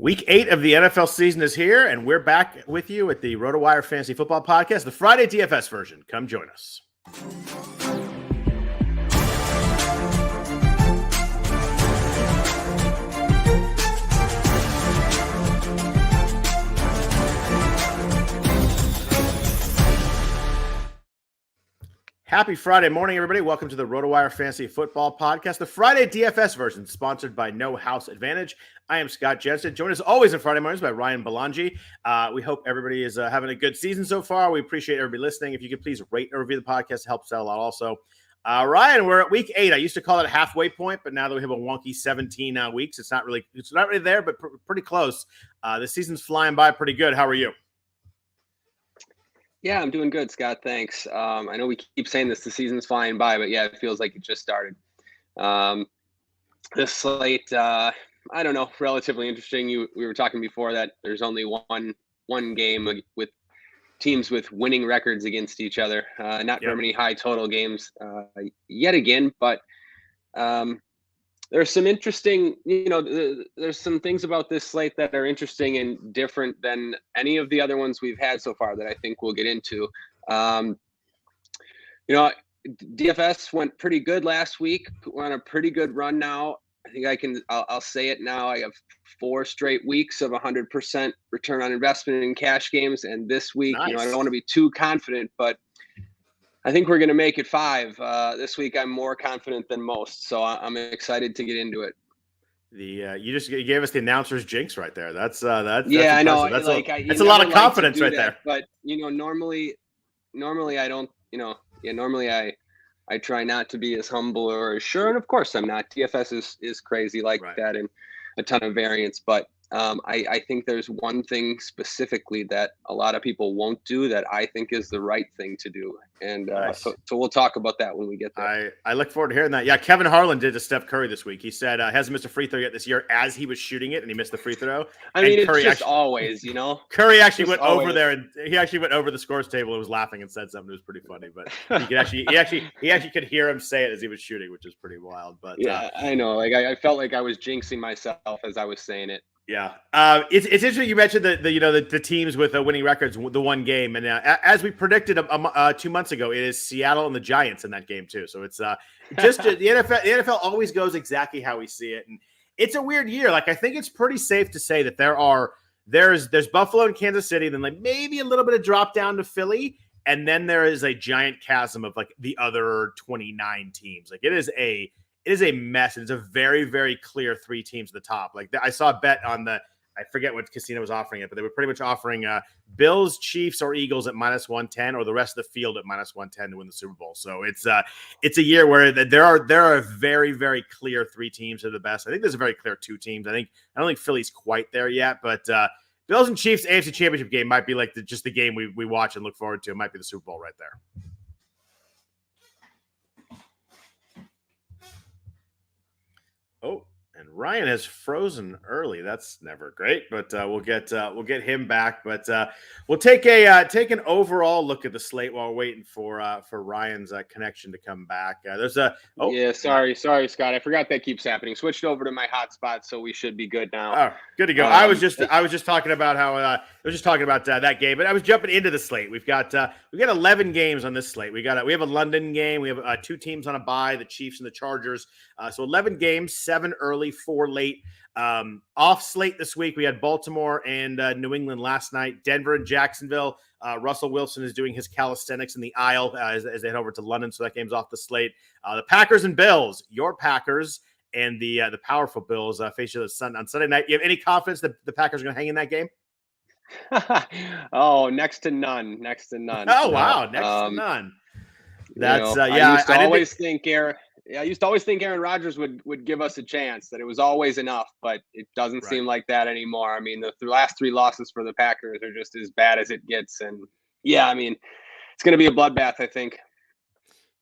Week 8 of the NFL season is here, and we're back with you at the RotoWire Fantasy Football Podcast, the Friday DFS version. Come join us. Happy Friday morning, everybody. Welcome to the RotoWire Fantasy Football Podcast, the Friday DFS version, sponsored by No House Advantage. I am Scott Jenstad, joined as always on Friday mornings by Ryan Belongia. We hope everybody is having a good season so far. We appreciate everybody listening. If you could please rate and review the podcast, it helps out a lot also. Ryan, we're at week 8. I used to call it a halfway point, but now that we have a wonky 17 weeks, it's not really there, but pretty close. The season's flying by pretty good. How are you? Yeah, I'm doing good, Scott. Thanks. I know we keep saying this, the season's flying by, but yeah, it feels like it just started. This slate, I don't know, relatively interesting. We were talking before that there's only one game with teams with winning records against each other. Not very many high total games yet again, but there's some interesting, there's some things about this slate that are interesting and different than any of the other ones we've had so far that I think we'll get into. DFS went pretty good last week. We're on a pretty good run now. I think I'll say it now. I have 4 straight weeks of 100% return on investment in cash games. And this week, nice. I don't want to be too confident, but I think we're going to make it 5. This week, I'm more confident than most, so I'm excited to get into it. You gave us the announcer's jinx right there. That's I know. That's a lot of confidence right there. But normally I don't. Normally I try not to be as humble or as sure, and of course I'm not. DFS is crazy like that, and a ton of variance, but. I think there's one thing specifically that a lot of people won't do that I think is the right thing to do. And nice. So we'll talk about that when we get there. I look forward to hearing that. Yeah, Kevin Harlan did to Steph Curry this week. He said hasn't missed a free throw yet this year as he was shooting it, and he missed the free throw. I mean, it's just always, Curry actually went over there, and he actually went over the scores table and was laughing and said something that was pretty funny. But he actually could hear him say it as he was shooting, which is pretty wild. But yeah, I know. Like I felt like I was jinxing myself as I was saying it. Yeah, it's interesting. You mentioned the teams with winning records, the one game, and as we predicted 2 months ago, it is Seattle and the Giants in that game too. So it's just the NFL. The NFL always goes exactly how we see it, and it's a weird year. Like I think it's pretty safe to say that there's Buffalo and Kansas City, then like maybe a little bit of drop down to Philly, and then there is a giant chasm of like the other 29 teams. Like it is a mess. It's a very, very clear 3 teams at the top. Like I saw a bet on I forget what casino was offering it, but they were pretty much offering Bills, Chiefs, or Eagles at -110, or the rest of the field at -110 to win the Super Bowl. So it's a year where there are very, very clear 3 teams that are the best. I think there's a very clear 2 teams. I don't think Philly's quite there yet, but Bills and Chiefs AFC Championship game might be like just the game we watch and look forward to. It might be the Super Bowl right there. Oh, and Ryan has frozen early. That's never great, but we'll get him back. But we'll take an overall look at the slate while we're waiting for Ryan's connection to come back. Sorry, Scott. I forgot that keeps happening. Switched over to my hotspot, so we should be good now. Oh, good to go. I was just talking about that game, but I was jumping into the slate. We've got 11 games on this slate. We have a London game. We have 2 teams on a bye, the Chiefs and the Chargers. So 11 games, 7 early, 4 late. Off slate this week, we had Baltimore and New England last night. Denver and Jacksonville. Russell Wilson is doing his calisthenics in the aisle as they head over to London, so that game's off the slate. The Packers and Bills, your Packers and the powerful Bills face each other on Sunday night. You have any confidence that the Packers are going to hang in that game? Oh, next to none. Oh, wow, next to none. That's I used to always think Aaron Rodgers would give us a chance, that it was always enough, but it doesn't seem like that anymore. I mean, the last 3 losses for the Packers are just as bad as it gets. And yeah, I mean, it's going to be a bloodbath, I think.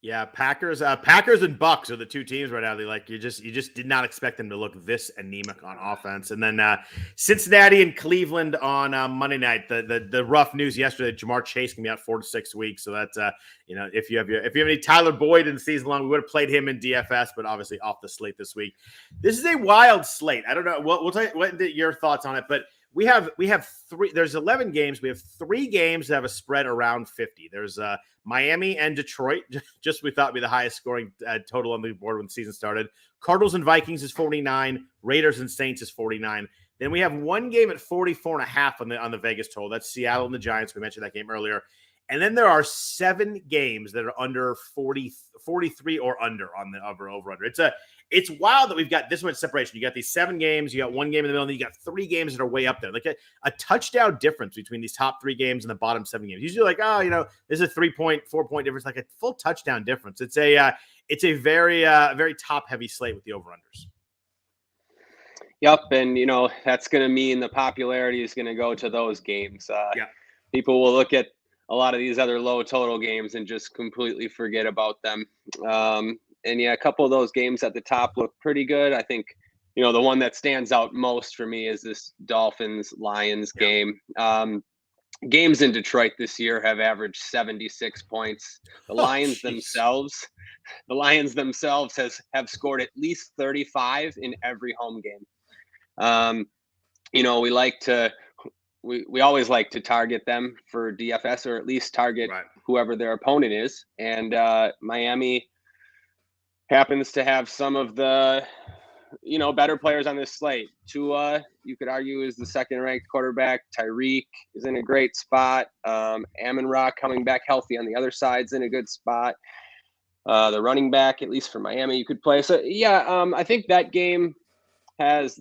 Yeah, Packers and Bucks are the two teams right now. They you just did not expect them to look this anemic on offense. And then Cincinnati and Cleveland on Monday night. The rough news yesterday: Jamar Chase can be out 4 to 6 weeks. So that's if you have any Tyler Boyd in the season long, we would have played him in DFS, but obviously off the slate this week. This is a wild slate. I don't know. We'll tell you what your thoughts on it, but. We have three. There's 11 games. We have 3 games that have a spread around 50. There's Miami and Detroit. Just we thought would be the highest scoring total on the board when the season started. Cardinals and Vikings is 49. Raiders and Saints is 49. Then we have one game at 44.5 on the Vegas total. That's Seattle and the Giants. We mentioned that game earlier. And then there are 7 games that are under 43 or under on the over-under. It's wild that we've got this much separation. You got these 7 games, you got 1 game in the middle, and then you got 3 games that are way up there. Like a touchdown difference between these top 3 games and the bottom 7 games. Usually like, there's a 4-point difference, like a full touchdown difference. It's a very, very top-heavy slate with the over-unders. Yep, and, that's going to mean the popularity is going to go to those games. People will look at a lot of these other low total games and just completely forget about them. And a couple of those games at the top look pretty good. I think, the one that stands out most for me is this Dolphins-Lions game. Games in Detroit this year have averaged 76 points. The Lions themselves have scored at least 35 in every home game. We always like to target them for DFS, or at least target whoever their opponent is. And Miami happens to have some of the, better players on this slate. Tua, you could argue, is the second-ranked quarterback. Tyreek is in a great spot. Amon-Ra coming back healthy on the other side's in a good spot. The running back, at least for Miami, you could play. So, I think that game has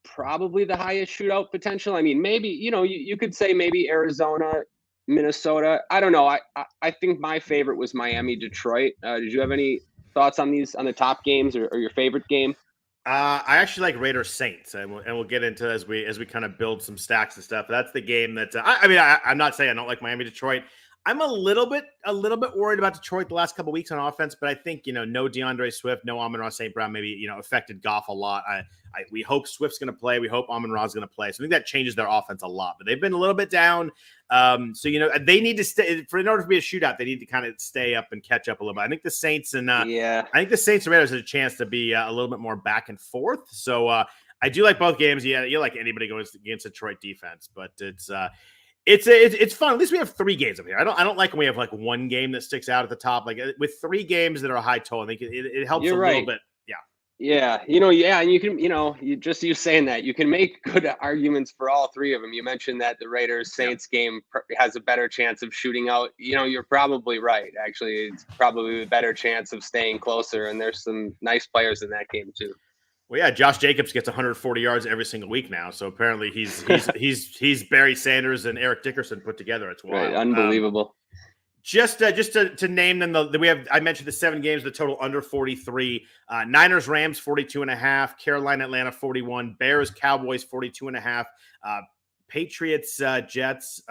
probably the highest shootout potential. I mean, maybe, you could say maybe Arizona, Minnesota. I don't know. I think my favorite was Miami, Detroit. Did you have any thoughts on these, on the top games or your favorite game? I actually like Raiders Saints, and we'll get into as we kind of build some stacks and stuff. That's the game that I'm not saying I don't like Miami, Detroit. I'm a little bit worried about Detroit the last couple of weeks on offense, but I think no DeAndre Swift, no Amon-Ra St. Brown maybe affected Goff a lot. We hope Swift's going to play. We hope Amon-Ra's going to play. So I think that changes their offense a lot. But they've been a little bit down. So they need to stay in order to be a shootout. They need to kind of stay up and catch up a little bit. I think the Saints and Raiders have a chance to be a little bit more back and forth. So I do like both games. Yeah, you like anybody going against Detroit defense, but it's fun. At least we have 3 games up here. I don't like when we have like one game that sticks out at the top. Like with 3 games that are high total, I think it helps little bit. Yeah. And you can, you saying that, you can make good arguments for all 3 of them. You mentioned that the Raiders Saints game has a better chance of shooting out. You're probably right. Actually, it's probably a better chance of staying closer. And there's some nice players in that game too. Well, yeah, Josh Jacobs gets 140 yards every single week now. So apparently he's Barry Sanders and Eric Dickerson put together. It's wild. Right, unbelievable. Just to name them, I mentioned the 7 games, the total under 43. Niners, Rams 42.5. Carolina, Atlanta 41. Bears, Cowboys 42.5. Patriots, Jets.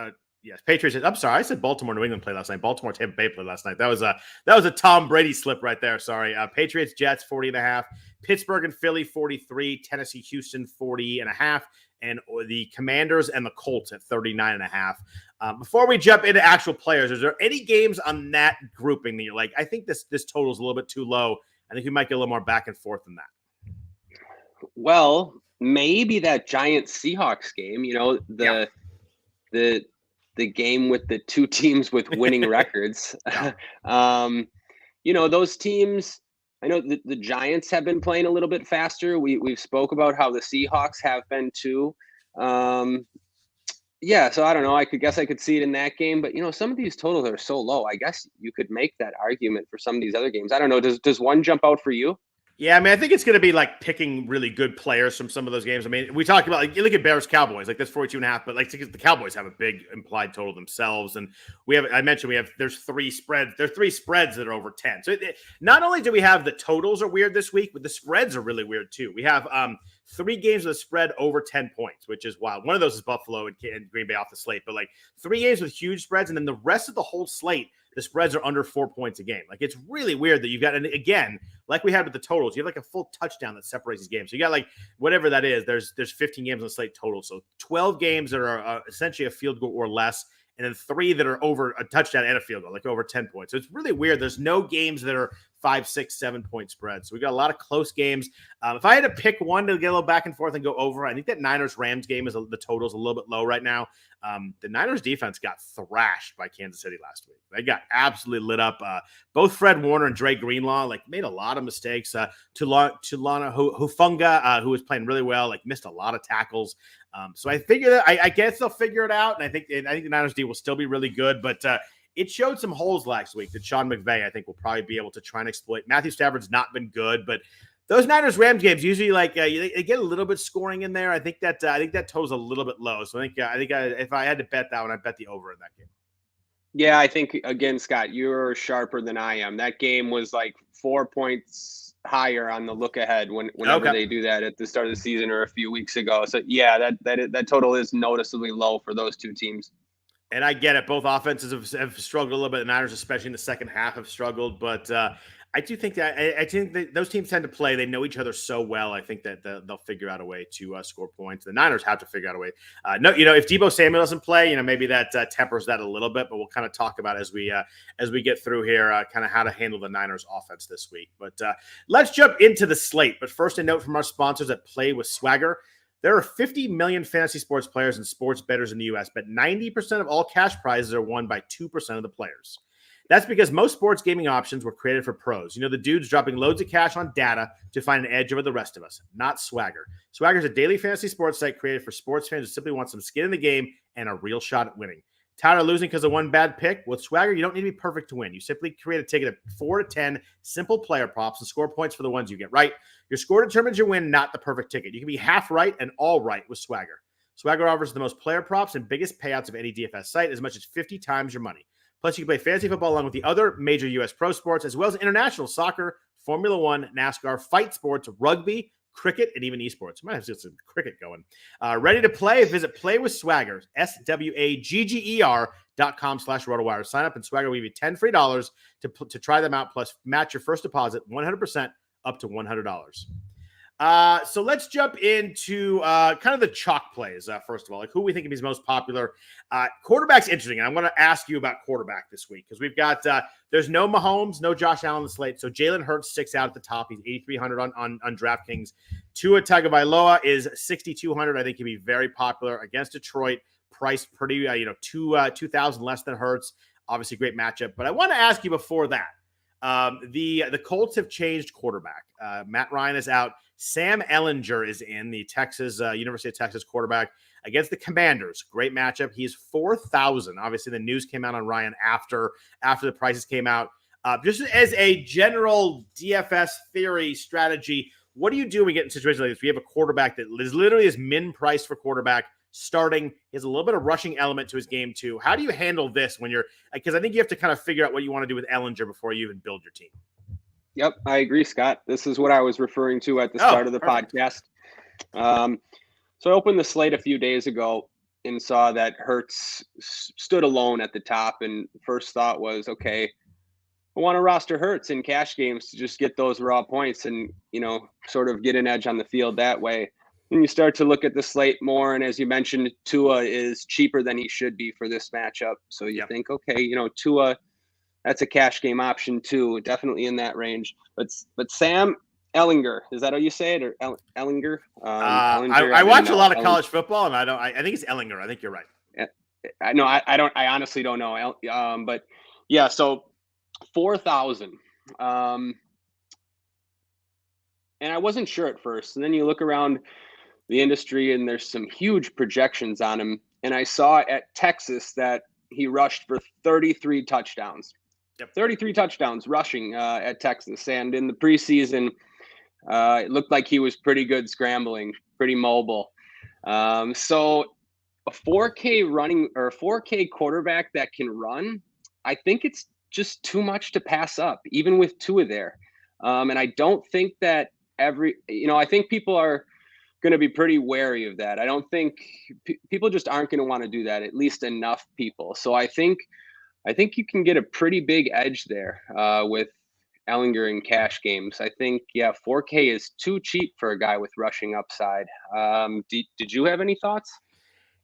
Yes, Patriots. I'm sorry, I said Baltimore, New England played last night. Baltimore, Tampa Bay played last night. That was a Tom Brady slip right there. Sorry. Patriots, Jets 40.5. Pittsburgh and Philly 43. Tennessee, Houston 40.5. And the Commanders and the Colts at 39.5. Before we jump into actual players, is there any games on that grouping that you're like, I think this total is a little bit too low? I think we might get a little more back and forth than that. Well, maybe that Giants Seahawks game. The game with the 2 teams with winning records. Those teams. I know the Giants have been playing a little bit faster. We've spoke about how the Seahawks have been too. So I don't know. I could see it in that game, but some of these totals are so low. I guess you could make that argument for some of these other games. I don't know. Does one jump out for you? Yeah, I mean, I think it's going to be like picking really good players from some of those games. I mean, we talked about, like, you look at Bears Cowboys, like that's 42.5, but like the Cowboys have a big implied total themselves. And there's 3 spreads. There's 3 spreads that are over 10. So not only do we have the totals are weird this week, but the spreads are really weird too. We have 3 games with a spread over 10 points, which is wild. One of those is Buffalo and Green Bay off the slate, but like 3 games with huge spreads. And then the rest of the whole slate, the spreads are under 4 points a game. Like, it's really weird that you've got, and again, like we had with the totals, you have like a full touchdown that separates these games. So you got like whatever that is. There's 15 games on the slate total. So 12 games that are essentially a field goal or less, and then 3 that are over a touchdown and a field goal, like over 10 points. So it's really weird. There's no games that are 5, 6, 7 point spreads. So we got a lot of close games. If I had to pick one to get a little back and forth and go over, I think that Niners-Rams game the total is a little bit low right now. The Niners defense got thrashed by Kansas City last week. They got absolutely lit up. Both Fred Warner and Dre Greenlaw made a lot of mistakes. Tulana Hufunga, who was playing really well, missed a lot of tackles. So I figure that I guess they'll figure it out, and I think the Niners D will still be really good, but it showed some holes last week that Sean McVay, I think, will probably be able to try and exploit. Matthew Stafford's not been good, but those Niners-Rams games usually they get a little bit scoring in there. I think that total's a little bit low. So I think if I had to bet that one, I'd bet the over in that game. Yeah, I think again, Scott, you're sharper than I am. That game was 4 points higher on the look ahead whenever they do that at the start of the season or a few weeks ago. So yeah, that total is noticeably low for those two teams. And I get it. Both offenses have struggled a little bit. The Niners, especially in the second half, have struggled. But I do think that I think that those teams tend to play. They know each other so well. I think that they'll figure out a way to score points. The Niners have to figure out a way. If Deebo Samuel doesn't play, maybe that tempers that a little bit. But we'll kind of talk about as we get through here, kind of how to handle the Niners offense this week. But let's jump into the slate. But first, a note from our sponsors at Play with Swagger. There are 50 million fantasy sports players and sports bettors in the U.S., but 90% of all cash prizes are won by 2% of the players. That's because most sports gaming options were created for pros. The dudes dropping loads of cash on data to find an edge over the rest of us, not Swagger. Swagger is a daily fantasy sports site created for sports fans who simply want some skin in the game and a real shot at winning. Tired of losing because of one bad pick? With Swagger, you don't need to be perfect to win. You simply create a ticket of 4 to 10 simple player props and score points for the ones you get right. Your score determines your win, not the perfect ticket. You can be half right and all right with Swagger. Swagger offers the most player props and biggest payouts of any DFS site, as much as 50 times your money. Plus, you can play fantasy football along with the other major U.S. pro sports, as well as international soccer, Formula One, NASCAR, fight sports, rugby, cricket, and even esports. Might have to get some cricket going. Ready to play? Visit Play with Swagger, SWAGGER.com/RotoWire. Sign up and Swagger will give you $10 free to try them out, plus match your first deposit 100% up to $100. So let's jump into kind of the chalk plays. First of all, who we think is most popular. Quarterback's interesting. And I'm going to ask you about quarterback this week because we've got there's no Mahomes, no Josh Allen on the slate. So Jalen Hurts sticks out at the top. He's 8,300 on DraftKings. Tua Tagovailoa is 6,200. I think he'd be very popular against Detroit. Priced pretty, 2,000 less than Hurts. Obviously, great matchup. But I want to ask you before that. The Colts have changed quarterback. Matt Ryan is out. Sam Ehlinger is in, the University of Texas quarterback against the Commanders. Great matchup. He's 4,000. Obviously, the news came out on Ryan after the prices came out. Just as a general DFS theory strategy, what do you do when we get in situations like this? We have a quarterback that is literally is min priced for quarterback starting. He has a little bit of rushing element to his game too. How do you handle this when because I think you have to kind of figure out what you want to do with Ehlinger before you even build your team. Yep, I agree, Scott. This is what I was referring to at the start of the podcast. So I opened the slate a few days ago and saw that Hurts stood alone at the top, and first thought was, okay, I want to roster Hurts in cash games to just get those raw points and, sort of get an edge on the field that way. And you start to look at the slate more, and as you mentioned, Tua is cheaper than he should be for this matchup. So you think, okay, Tua, that's a cash game option too, definitely in that range. But Sam Ehlinger, is that how you say it, or Ehlinger? Ehlinger I watch a lot of college football, and I think it's Ehlinger. I think you're right. I honestly don't know. But yeah, so 4,000. And I wasn't sure at first. And then you look around the industry, and there's some huge projections on him. And I saw at Texas that he rushed for 33 touchdowns. Yep. 33 touchdowns rushing at Texas. And in the preseason, it looked like he was pretty good scrambling, pretty mobile. So a 4K running or a 4K quarterback that can run, I think it's just too much to pass up, even with Tua there. And I don't think that I think people are going to be pretty wary of that. I don't think people just aren't going to want to do that, at least enough people. So I think I think you can get a pretty big edge there with Ellinger in cash games. I think, 4K is too cheap for a guy with rushing upside. Did you have any thoughts?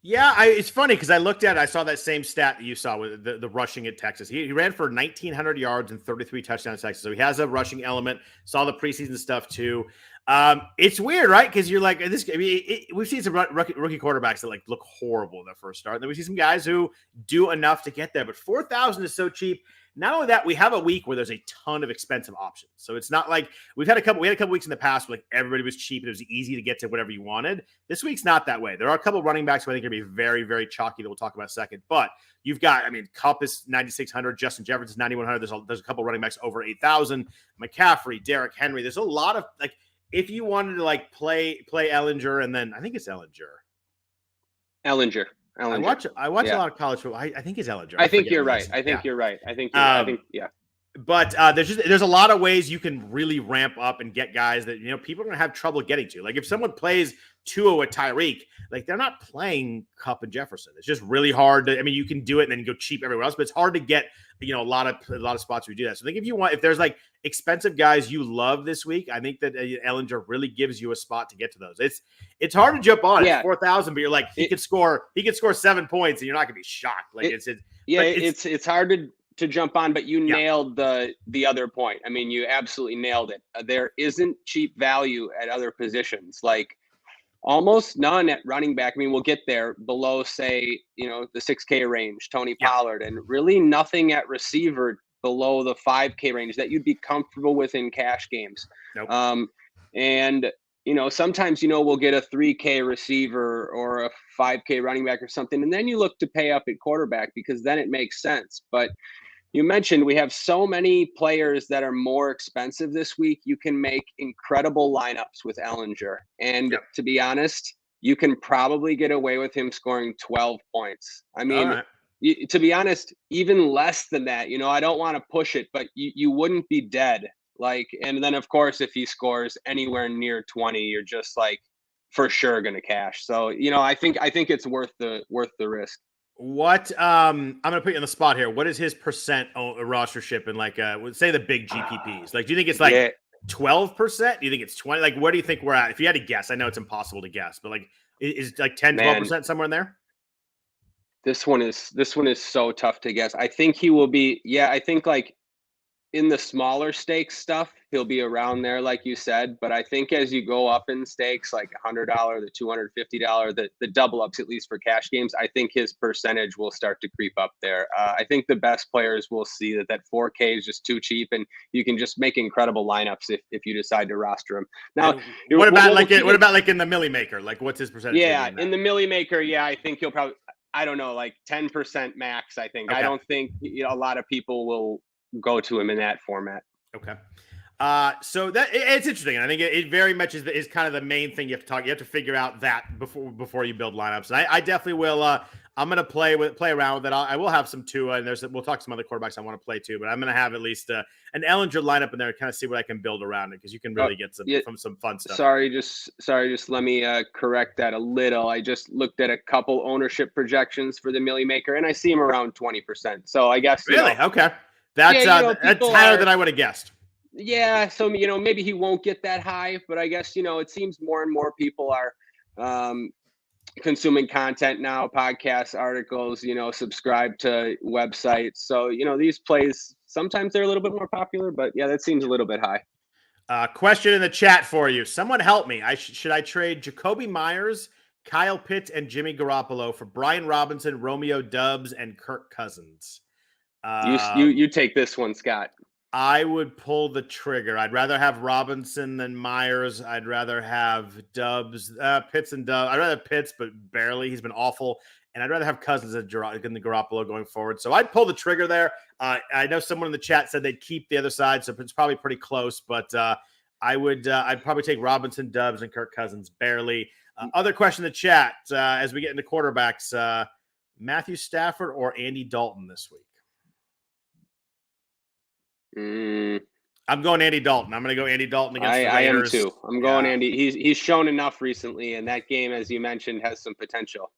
Yeah, it's funny because I looked at it. I saw that same stat that you saw with the rushing at Texas. He ran for 1,900 yards and 33 touchdowns at Texas. So he has a rushing element. Saw the preseason stuff too. It's weird, right? Because you're like this. I mean, we've seen some rookie quarterbacks that like look horrible in their first start. And then we see some guys who do enough to get there. But 4,000 is so cheap. Not only that, we have a week where there's a ton of expensive options. So it's not like we had a couple weeks in the past where like everybody was cheap and it was easy to get to whatever you wanted. This week's not that way. There are a couple of running backs who I think are going to be very, very chalky that we'll talk about in a second. But you've got, Kupp is 9,600, Justin Jefferson is 9,100. There's a couple of running backs over 8,000. McCaffrey, Derrick Henry. There's a lot of like, if you wanted to like play Ellinger, and then I think it's Ellinger. I watch a lot of college football. I think it's Ellinger. I think you're right. I think you're right. But there's a lot of ways you can really ramp up and get guys that people are going to have trouble getting to. Like if someone plays Tua with Tyreek, like they're not playing Kupp and Jefferson. It's just really hard to. You can do it and then go cheap everywhere else, but it's hard to get a lot of spots where you do that. So I think if there's like expensive guys you love this week, I think that Ellinger really gives you a spot to get to those. It's hard to jump on. It's 4,000, but you're like he could score 7 points and you're not going to be shocked. Like it's hard to jump on, but you nailed the other point. You absolutely nailed it. There isn't cheap value at other positions, like almost none at running back. We'll get there below, say, the 6K range, Tony Pollard, and really nothing at receiver below the 5K range that you'd be comfortable with in cash games. Nope. And sometimes, we'll get a 3K receiver or a 5K running back or something. And then you look to pay up at quarterback because then it makes sense. But you mentioned we have so many players that are more expensive this week. You can make incredible lineups with Ellinger. And to be honest, you can probably get away with him scoring 12 points. To be honest, even less than that. I don't want to push it, but you wouldn't be dead. And then of course, if he scores anywhere near 20, you're just like for sure going to cash. So, I think it's worth the risk. What I'm going to put you on the spot here. What is his percent rostership in like say the big GPPs? Like, do you think it's like 12%? Do you think it's 20? Like, where do you think we're at? If you had to guess, I know it's impossible to guess, but like, is like 10, 12% somewhere in there? This one is so tough to guess. I think he will be. I think like in the smaller stakes stuff, he'll be around there, like you said. But I think as you go up in stakes, like $100, the $250, the double ups, at least for cash games, I think his percentage will start to creep up there. I think the best players will see that 4K is just too cheap, and you can just make incredible lineups if you decide to roster him. Now, what about like in the Millie Maker? Like, what's his percentage? Yeah, in the Millie Maker, I think he'll probably, I don't know, like 10% max. I think. Okay. I don't think a lot of people will go to him in that format. Okay. So that it's interesting. And I think it very much is kind of the main thing you have to talk. You have to figure out that before you build lineups. And I definitely will. I'm going to play around with it. I will have some Tua, and we'll talk to some other quarterbacks I want to play too. But I'm going to have at least an Ellinger lineup in there to kind of see what I can build around it, because you can really get some fun stuff. Sorry, just let me correct that a little. I just looked at a couple ownership projections for the Millie Maker, and I see him around 20%. So I guess really okay. That's higher than I would have guessed. Yeah, so maybe he won't get that high, but I guess it seems more and more people are consuming content now, podcasts, articles, subscribe to websites. So these plays sometimes they're a little bit more popular, but that seems a little bit high. Question in the chat for you. Someone help me. Should I trade Jacoby Myers, Kyle Pitts, and Jimmy Garoppolo for Brian Robinson, Romeo Doubs, and Kirk Cousins? You take this one, Scott. I would pull the trigger. I'd rather have Robinson than Myers. I'd rather have Pitts and Doubs. I'd rather have Pitts, but barely. He's been awful. And I'd rather have Cousins than the Garoppolo going forward. So I'd pull the trigger there. I know someone in the chat said they'd keep the other side, so it's probably pretty close. But I'd probably take Robinson, Doubs, and Kirk Cousins barely. Other question in the chat as we get into quarterbacks: Matthew Stafford or Andy Dalton this week? I'm going Andy Dalton. I'm going to go Andy Dalton against the Raiders. I am too. I'm going Andy. He's shown enough recently, and that game, as you mentioned, has some potential.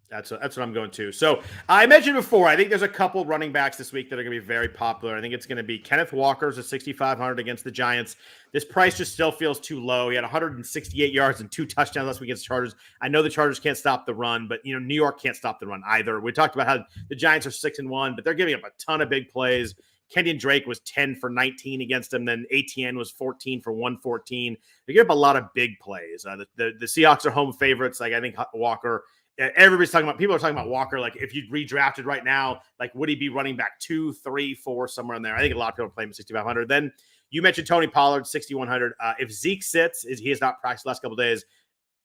That's what I'm going to. So I mentioned before, I think there's a couple running backs this week that are going to be very popular. I think it's going to be Kenneth Walker's at 6,500 against the Giants. This price just still feels too low. He had 168 yards and 2 touchdowns last week against the Chargers. I know the Chargers can't stop the run, but New York can't stop the run either. We talked about how the Giants are 6-1, but they're giving up a ton of big plays. Kenyon Drake was 10 for 19 against them. Then ATN was 14 for 114. They give up a lot of big plays. The Seahawks are home favorites. Like I think Walker. Everybody's talking about. People are talking about Walker. Like if you redrafted right now, like would he be running back 2, 3, 4 somewhere in there? I think a lot of people are playing 6,500. Then you mentioned Tony Pollard 6,100. If Zeke sits, he has not practiced the last couple of days.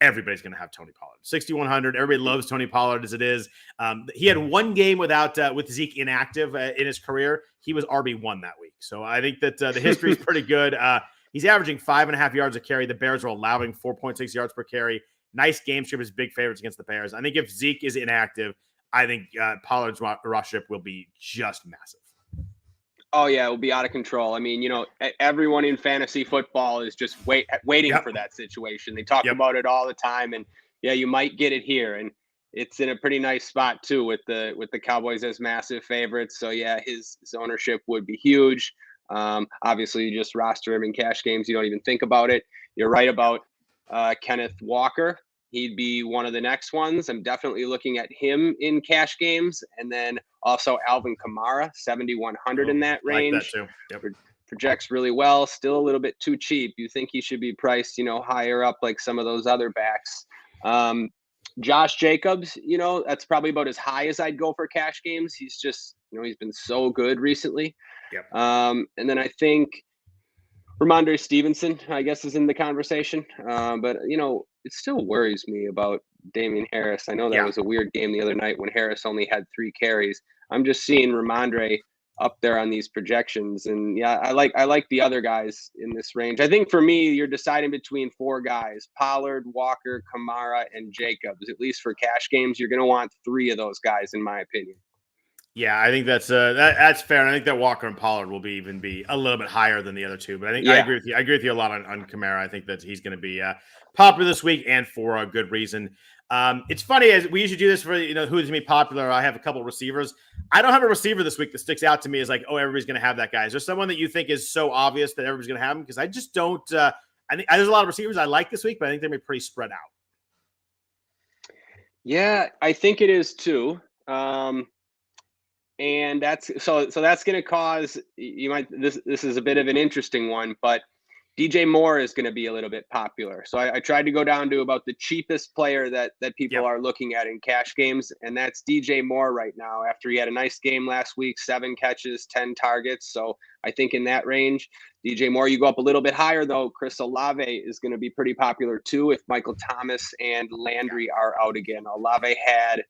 Everybody's going to have Tony Pollard 6,100. Everybody loves Tony Pollard as it is. He had one game with Zeke inactive in his career. He was RB1 that week. So I think that the history is pretty good. He's averaging 5.5 yards a carry. The Bears are allowing 4.6 yards per carry. Nice game script is big favorites against the Bears. I think if Zeke is inactive, I think Pollard's rushing will be just massive. Oh, yeah, it will be out of control. I mean, everyone in fantasy football is just waiting for that situation. They talk about it all the time, and yeah, you might get it here. And it's in a pretty nice spot too with the Cowboys as massive favorites. So yeah, his ownership would be huge. Obviously, you just roster him in cash games. You don't even think about it. You're right about Kenneth Walker. He'd be one of the next ones. I'm definitely looking at him in cash games. And then also Alvin Kamara, 7,100 in that range. Like that too. Yep. Projects really well, still a little bit too cheap. You think he should be priced, higher up like some of those other backs. Josh Jacobs, that's probably about as high as I'd go for cash games. He's just, he's been so good recently. Yep. And then I think Ramondre Stevenson, I guess, is in the conversation. But, it still worries me about Damian Harris. I know that was a weird game the other night when Harris only had 3 carries. I'm just seeing Ramondre up there on these projections. And yeah, I like the other guys in this range. I think for me, you're deciding between 4 guys: Pollard, Walker, Kamara, and Jacobs. At least for cash games, you're going to want 3 of those guys, in my opinion. Yeah, I think that's fair. And I think that Walker and Pollard will be a little bit higher than the other 2. But I think I agree with you. I agree with you a lot on Kamara. I think that he's going to be popular this week, and for a good reason. It's funny, as we usually do this for who's going to be popular. I have a couple of receivers. I don't have a receiver this week that sticks out to me as like, oh, everybody's going to have that guy. Is there someone that you think is so obvious that everybody's going to have him? Because I just don't. I think there's a lot of receivers I like this week, but I think they're going to be pretty spread out. Yeah, I think it is too. And that's so that's going to cause this is a bit of an interesting one, but DJ Moore is going to be a little bit popular. So I tried to go down to about the cheapest player that people are looking at in cash games, and that's DJ Moore right now. After he had a nice game last week, 7 catches, 10 targets. So I think in that range, DJ Moore, you go up a little bit higher though. Chris Olave is going to be pretty popular too if Michael Thomas and Landry are out again. Olave had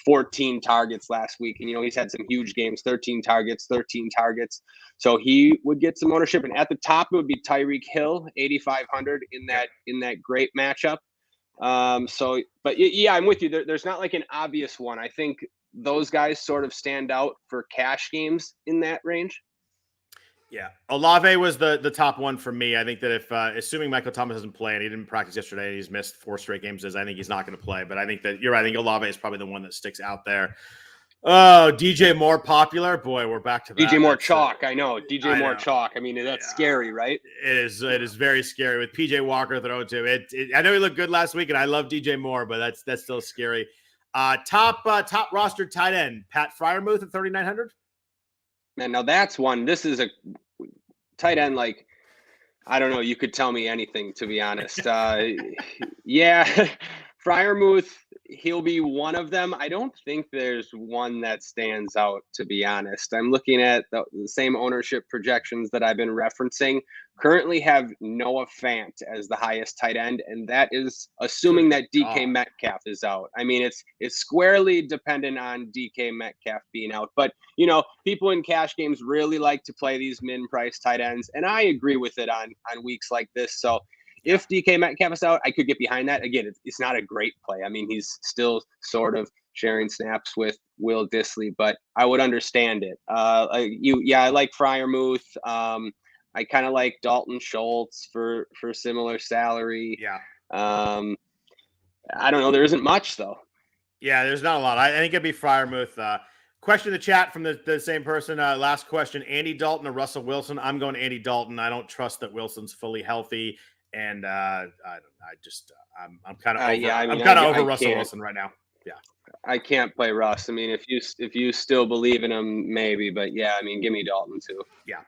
14 targets last week, and he's had some huge games: 13 targets. So he would get some ownership. And at the top, it would be Tyreek Hill, 8,500 in that great matchup. But yeah, I'm with you. There's not like an obvious one. I think those guys sort of stand out for cash games in that range. Yeah, Olave was the top one for me. I think that if assuming Michael Thomas doesn't play, and he didn't practice yesterday, and he's missed 4 straight games, I think he's not going to play. But I think that you're right. I think Olave is probably the one that sticks out there. Oh, DJ Moore popular. Boy, we're back to that. DJ Moore chalk. I know. DJ Moore chalk. I mean, that's scary, right? It is. It is very scary with PJ Walker thrown to it. I know he looked good last week, and I love DJ Moore, but that's still scary. Top rostered tight end Pat Freiermuth at 3,900. Man, now that's one. This is a tight end. Like, I don't know. You could tell me anything, to be honest. Yeah, Freiermuth, he'll be one of them. I don't think there's one that stands out, to be honest. I'm looking at the same ownership projections that I've been referencing. Currently have Noah Fant as the highest tight end, and that is assuming that DK Metcalf is out. I mean, it's squarely dependent on DK Metcalf being out. But, people in cash games really like to play these min-price tight ends, and I agree with it on weeks like this. So if DK Metcalf is out, I could get behind that. Again, it's not a great play. I mean, he's still sort of sharing snaps with Will Dissly, but I would understand it. I like Freiermuth. I kind of like Dalton Schultz for similar salary. Yeah. I don't know. There isn't much though. Yeah, there's not a lot. I think it'd be Freiermuth. Question in the chat from the same person. Last question: Andy Dalton or Russell Wilson? I'm going Andy Dalton. I don't trust that Wilson's fully healthy, and I'm kind of over. Yeah, I mean, I'm kind of over I Russell can't. Wilson right now. Yeah, I can't play Russ. I mean, if you still believe in him, maybe. But yeah, I mean, give me Dalton too. Yeah.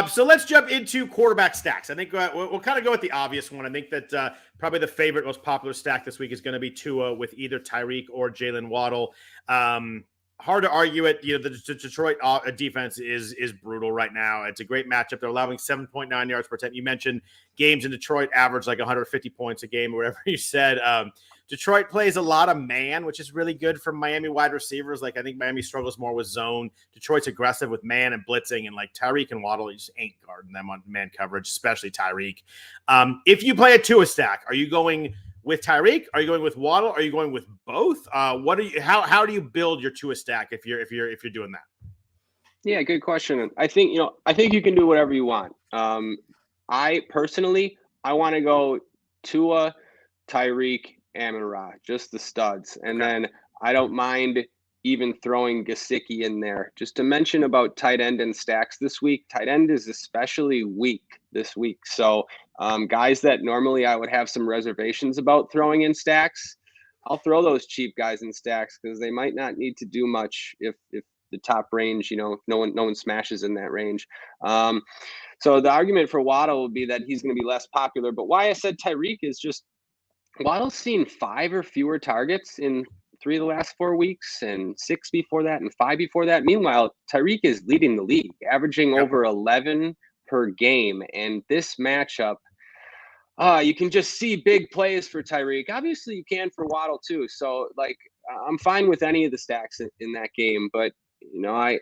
So let's jump into quarterback stacks. I think we'll kind of go with the obvious one. I think that probably the favorite, most popular stack this week is going to be Tua with either Tyreek or Jalen Waddle. Hard to argue it. You know, the Detroit defense is brutal right now. It's a great matchup. They're allowing 7.9 yards per attempt. You mentioned games in Detroit average like 150 points a game or whatever you said. Detroit plays a lot of man, which is really good for Miami wide receivers. Like, I think Miami struggles more with zone. Detroit's aggressive with man and blitzing, and like Tyreek and Waddle, you just ain't guarding them on man coverage, especially Tyreek. If you play a Tua stack, are you going with Tyreek? Are you going with Waddle? Are you going with both? What are you? How do you build your Tua stack if you're doing that? Yeah, good question. I think you can do whatever you want. I personally want to go Tua, Tyreek, Amon-Ra, just the studs. And then I don't mind even throwing Gesicki in there. Just to mention about tight end and stacks this week, tight end is especially weak this week. So guys that normally I would have some reservations about throwing in stacks, I'll throw those cheap guys in stacks because they might not need to do much if the top range, no one smashes in that range. So the argument for Waddle would be that he's going to be less popular. But why I said Tyreek is just Waddle's seen 5 or fewer targets in 3 of the last 4 weeks and 6 before that and 5 before that. Meanwhile, Tyreek is leading the league, averaging over 11 per game. And this matchup, you can just see big plays for Tyreek. Obviously, you can for Waddle too. So, like, I'm fine with any of the stacks in that game. But, I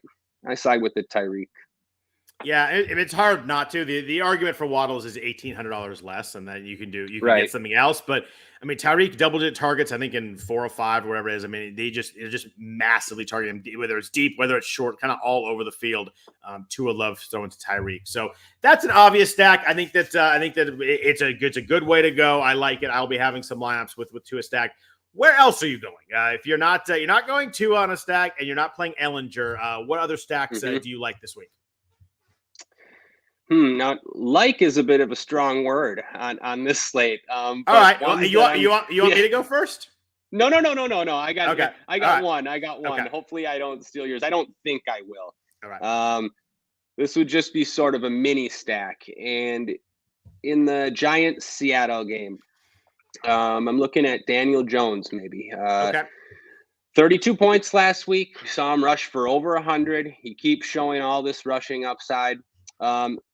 side with the Tyreek. Yeah, it's hard not to. The argument for Waddles is $1,800 less, and then you can get something else. But I mean, Tyreek double-digit targets, I think in 4 or 5 or whatever it is. I mean, they're just massively targeting him, whether it's deep, whether it's short, kind of all over the field. Tua loves throwing to Tyreek, so that's an obvious stack. I think that it's a good way to go. I like it. I'll be having some lineups with Tua stack. Where else are you going? If you're not going Tua on a stack and you're not playing Ellinger, what other stacks do you like this week? Now, like is a bit of a strong word on this slate. All right, you want me to go first? No. I got one. Okay. Hopefully, I don't steal yours. I don't think I will. All right. This would just be sort of a mini stack, and in the Giants Seattle game, I'm looking at Daniel Jones maybe. 32 points last week. We saw him rush for over 100. He keeps showing all this rushing upside.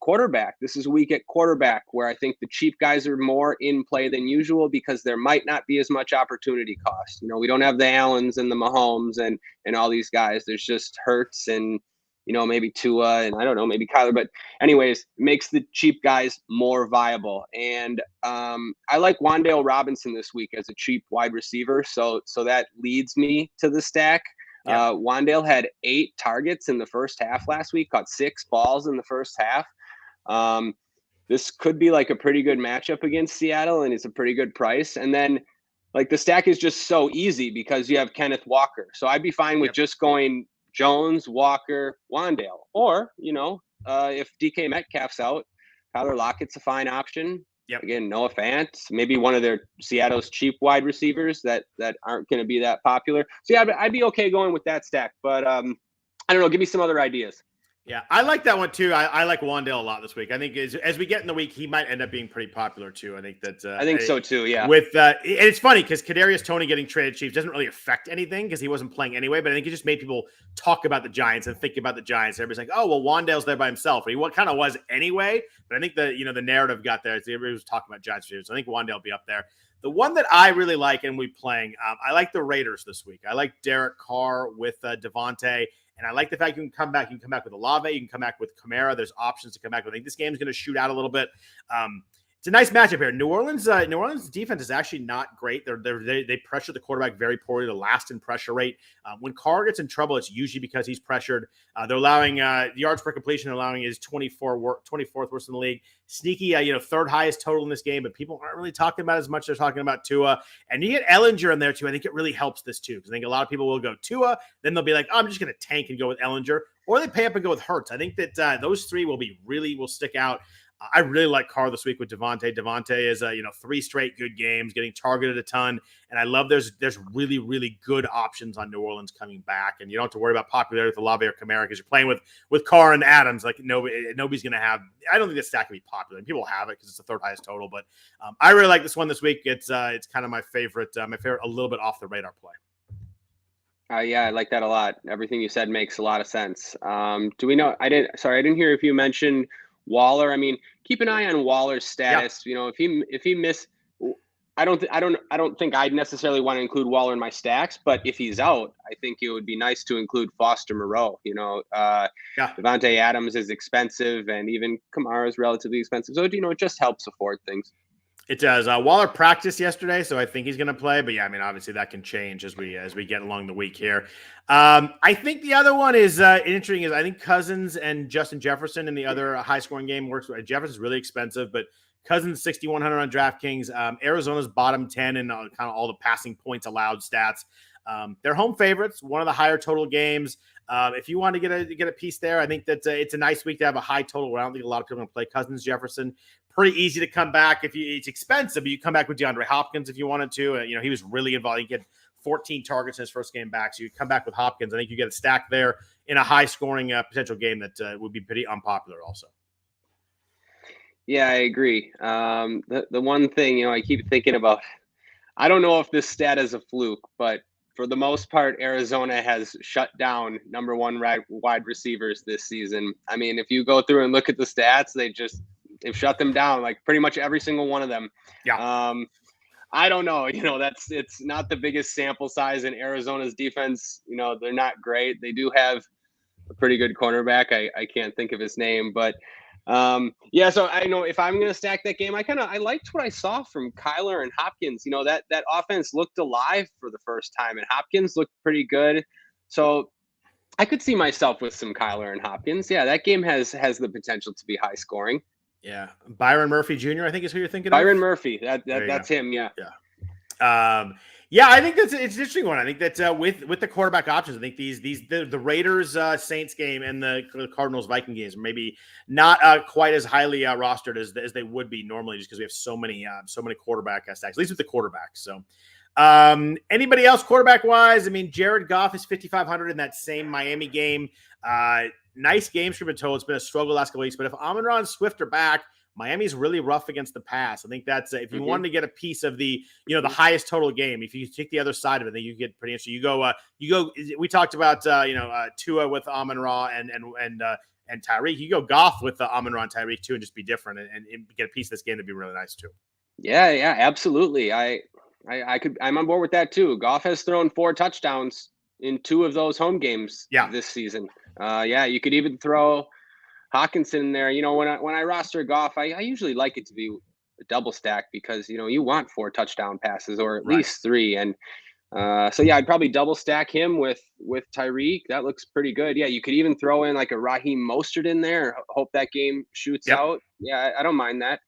Quarterback. This is a week at quarterback where I think the cheap guys are more in play than usual because there might not be as much opportunity cost. We don't have the Allens and the Mahomes and all these guys. There's just Hurts and, maybe Tua and I don't know, maybe Kyler. But anyways, makes the cheap guys more viable. And I like Wan'Dale Robinson this week as a cheap wide receiver. So that leads me to the stack. Yeah. Wan'Dale had 8 targets in the first half last week, caught 6 balls in the first half. This could be like a pretty good matchup against Seattle, and it's a pretty good price. And then, like, the stack is just so easy because you have Kenneth Walker. So I'd be fine with just going Jones, Walker, Wan'Dale. Or, if DK Metcalf's out, Tyler Lockett's a fine option. Yep. Again, Noah Fant, maybe one of their Seattle's cheap wide receivers that aren't going to be that popular. So yeah, I'd be okay going with that stack. But I don't know. Give me some other ideas. Yeah, I like that one too. I like Wan'Dale a lot this week. I think as we get in the week, he might end up being pretty popular too. I think so too. Yeah. And it's funny because Kadarius Toney getting traded Chiefs doesn't really affect anything because he wasn't playing anyway. But I think it just made people talk about the Giants and think about the Giants. Everybody's like, "Oh, well, Wan'Dale's there by himself." He kind of was anyway. But I think the narrative got there. Everybody was talking about Giants receivers. So I think Wan'Dale will be up there. The one that I really like and we playing, I like the Raiders this week. I like Derek Carr with Devontae. And I like the fact you can come back. You can come back with Olave. You can come back with Kamara. There's options to come back with. I think this game is going to shoot out a little bit. It's a nice matchup here. New Orleans defense is actually not great. They pressure the quarterback very poorly. The last in pressure rate. When Carr gets in trouble, it's usually because he's pressured. They're allowing yards per completion. Allowing is 24th worst in the league. Sneaky, third highest total in this game, but people aren't really talking about it as much. They're talking about Tua, and you get Ellinger in there too. I think it really helps this too, because I think a lot of people will go Tua, then they'll be like, oh, I'm just going to tank and go with Ellinger, or they pay up and go with Hurts. I think that those three will stick out. I really like Carr this week with Devontae. Devontae is 3 straight good games, getting targeted a ton, and I love there's really, really good options on New Orleans coming back, and you don't have to worry about popularity with Olave or Kamara because you're playing with Carr and Adams. Like nobody's going to have. I don't think this stack can be popular. People have it because it's the third highest total, but I really like this one this week. It's kind of my favorite. A little bit off the radar play. Yeah, I like that a lot. Everything you said makes a lot of sense. Do we know? I didn't hear if you mentioned Waller. I mean, keep an eye on Waller's status. Yeah. If he miss, I don't think I'd necessarily want to include Waller in my stacks, but if he's out, I think it would be nice to include Foster Moreau. Devontae Adams is expensive, and even Kamara is relatively expensive. So it just helps afford things. It does. Waller practiced yesterday, so I think he's going to play. But yeah, I mean, obviously that can change as we get along the week here. I think the other one is interesting. Is I think Cousins and Justin Jefferson in the other high-scoring game works. Jefferson's really expensive, but Cousins 6,100 on DraftKings. Arizona's bottom 10 in kind of all the passing points allowed stats. They're home favorites. One of the higher total games. If you want to get a piece there, I think that it's a nice week to have a high total. I don't think a lot of people are going to play Cousins Jefferson. Pretty easy to come back it's expensive, but you come back with DeAndre Hopkins if you wanted to. He was really involved. He get 14 targets in his first game back, so you come back with Hopkins. I think you get a stack there in a high-scoring potential game that would be pretty unpopular also. Yeah, I agree. The one thing I keep thinking about, I don't know if this stat is a fluke, but for the most part, Arizona has shut down number one wide receivers this season. I mean, if you go through and look at the stats, they've shut them down, like pretty much every single one of them. Yeah. I don't know. It's not the biggest sample size in Arizona's defense. They're not great. They do have a pretty good cornerback. I can't think of his name, but so I know if I'm going to stack that game, I liked what I saw from Kyler and Hopkins. That offense looked alive for the first time, and Hopkins looked pretty good. So I could see myself with some Kyler and Hopkins. Yeah, that game has the potential to be high scoring. Yeah. Byron Murphy Jr., I think is who you're thinking Byron of. Murphy. That's him. Yeah. Yeah. I think it's an interesting one. I think that with the quarterback options, I think the Raiders Saints game and the Cardinals Viking games are maybe not quite as highly rostered as they would be normally, just because we have so many quarterback stacks, at least with the quarterbacks. So anybody else quarterback wise? I mean, Jared Goff is 5,500 in that same Miami game. Nice game script total. It's been a struggle the last couple weeks, but if Amon-Ra and Swift are back, Miami's really rough against the pass. I think that's if you wanted to get a piece of the the highest total game. If you take the other side of it, then you get pretty interesting. You go. We talked about Tua with Amon-Ra and Tyreek. You go Goff with Amon-Ra and Tyreek too, and just be different and get a piece of this game that'd be really nice too. Yeah, absolutely. I'm on board with that too. Goff has thrown 4 touchdowns in 2 of those home games this season. You could even throw Hawkinson in there. When I roster Goff, I usually like it to be a double stack because you want 4 touchdown passes or at least 3. And I'd probably double stack him with Tyreek. That looks pretty good. Yeah, you could even throw in like a Raheem Mostert in there. Hope that game shoots out. Yeah, I don't mind that.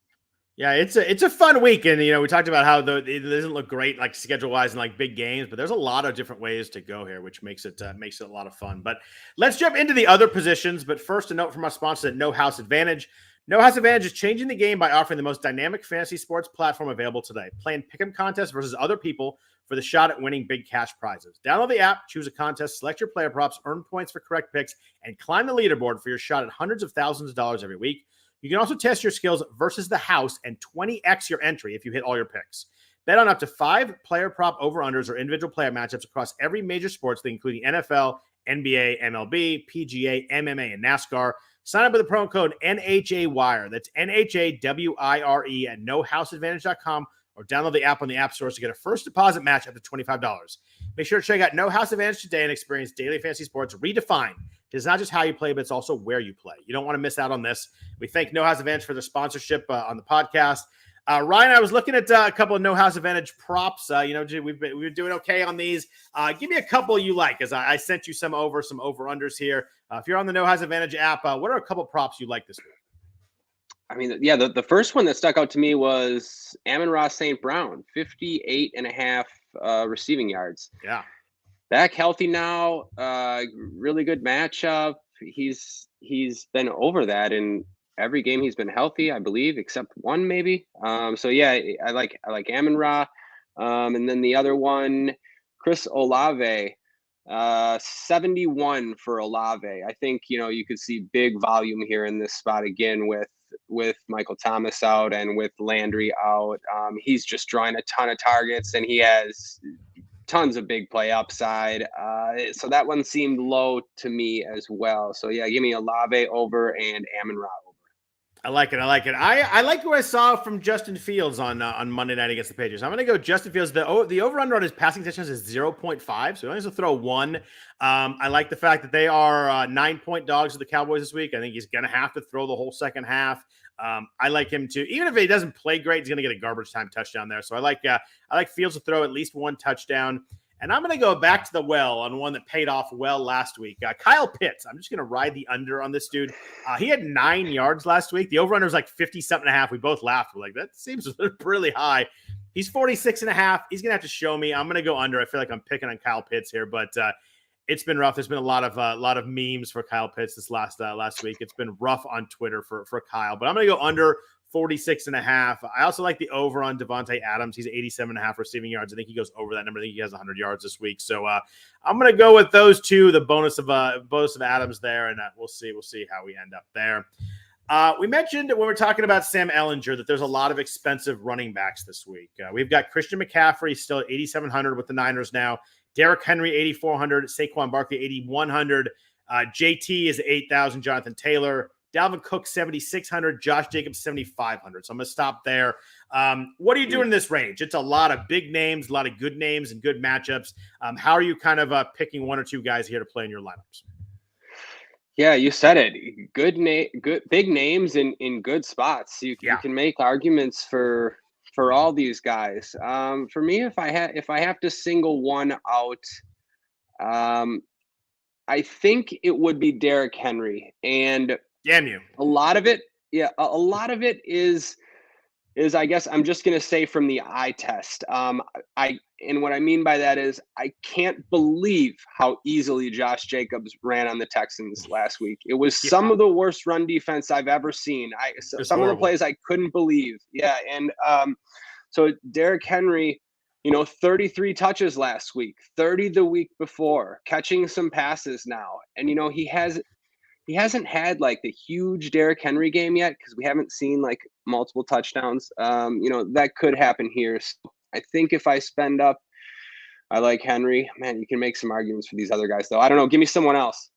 Yeah, it's a fun week, and we talked about how it doesn't look great like schedule wise in like big games, but there's a lot of different ways to go here, which makes it a lot of fun. But let's jump into the other positions. But first, a note from our sponsor at No House Advantage. No House Advantage is changing the game by offering the most dynamic fantasy sports platform available today. Play in pick'em contests versus other people for the shot at winning big cash prizes. Download the app, choose a contest, select your player props, earn points for correct picks, and climb the leaderboard for your shot at hundreds of thousands of dollars every week. You can also test your skills versus the house and 20x your entry if you hit all your picks. Bet on up to 5 player prop over-unders or individual player matchups across every major sports league, including NFL, NBA, MLB, PGA, MMA, and NASCAR. Sign up with the promo code NHAWIRE. That's NHAWIRE at nohouseadvantage.com or download the app on the app stores to get a first deposit match up to $25. Make sure to check out No House Advantage today and experience daily fantasy sports redefined. It's not just how you play, but it's also where you play. You don't want to miss out on this. We thank No House Advantage for their sponsorship on the podcast. Ryan, I was looking at a couple of No House Advantage props. We've been doing okay on these. Give me a couple you like, as I sent you some over-unders here. If you're on the No House Advantage app, what are a couple props you like this week? I mean, yeah, the first one that stuck out to me was Amon-Ra St. Brown, 58.5 receiving yards. Yeah. Back healthy now, really good matchup. He's been over that in every game he's been healthy, I believe, except one maybe. So yeah, I like Amon-Ra. And then the other one, Chris Olave, 71 for Olave. I think, you could see big volume here in this spot again with Michael Thomas out and with Landry out. He's just drawing a ton of targets, and he has tons of big play upside. So that one seemed low to me as well. So yeah, give me Olave over and Amon-Ra over. I like it. I like what I saw from Justin Fields on Monday night against the Patriots. I'm going to go Justin Fields. The over-under on his passing touchdowns is 0.5, so he only has to throw one. I like the fact that they are 9-point dogs of the Cowboys this week. I think he's going to have to throw the whole second half. I like him to, even if he doesn't play great, he's going to get a garbage time touchdown there. So I like Fields to throw at least one touchdown. And I'm going to go back to the well on one that paid off well last week. Kyle Pitts. I'm just going to ride the under on this dude. He had 9 yards last week. The over-under was like 50-something.5. We both laughed. We're like, that seems really high. He's 46.5. He's going to have to show me. I'm going to go under. I feel like I'm picking on Kyle Pitts here, but it's been rough. There's been a lot of memes for Kyle Pitts this last week. It's been rough on Twitter for Kyle, but I'm going to go under 46.5. I also like the over on Devontae Adams. He's 87.5 receiving yards. I think he goes over that number. I think he has 100 yards this week. So I'm going to go with those two. The bonus of Adams there, and we'll see how we end up there. We mentioned when we're talking about Sam Ehlinger that there's a lot of expensive running backs this week. We've got Christian McCaffrey still at 8,700 with the Niners now. Derrick Henry 8,400. Saquon Barkley 8,100. JT is 8,000. Jonathan Taylor. Dalvin Cook, 7,600. Josh Jacobs, 7,500. So I'm going to stop there. What are you doing in this range? It's a lot of big names, a lot of good names and good matchups. How are you kind of picking one or two guys here to play in your lineups? Yeah, you said it. Good big names in good spots. You can make arguments for all these guys. For me, if I have to single one out, I think it would be Derrick Henry. And damn you. A lot of it is I guess I'm just gonna say from the eye test. And what I mean by that is I can't believe how easily Josh Jacobs ran on the Texans last week. It was some of the worst run defense I've ever seen. Some horrible. Of the plays I couldn't believe. Yeah, and so Derrick Henry, 33 touches last week, 30 the week before, catching some passes now, and he hasn't had like the huge Derrick Henry game yet because we haven't seen like multiple touchdowns. That could happen here. So I think if I spend up, I like Henry. Man, you can make some arguments for these other guys though. I don't know. Give me someone else.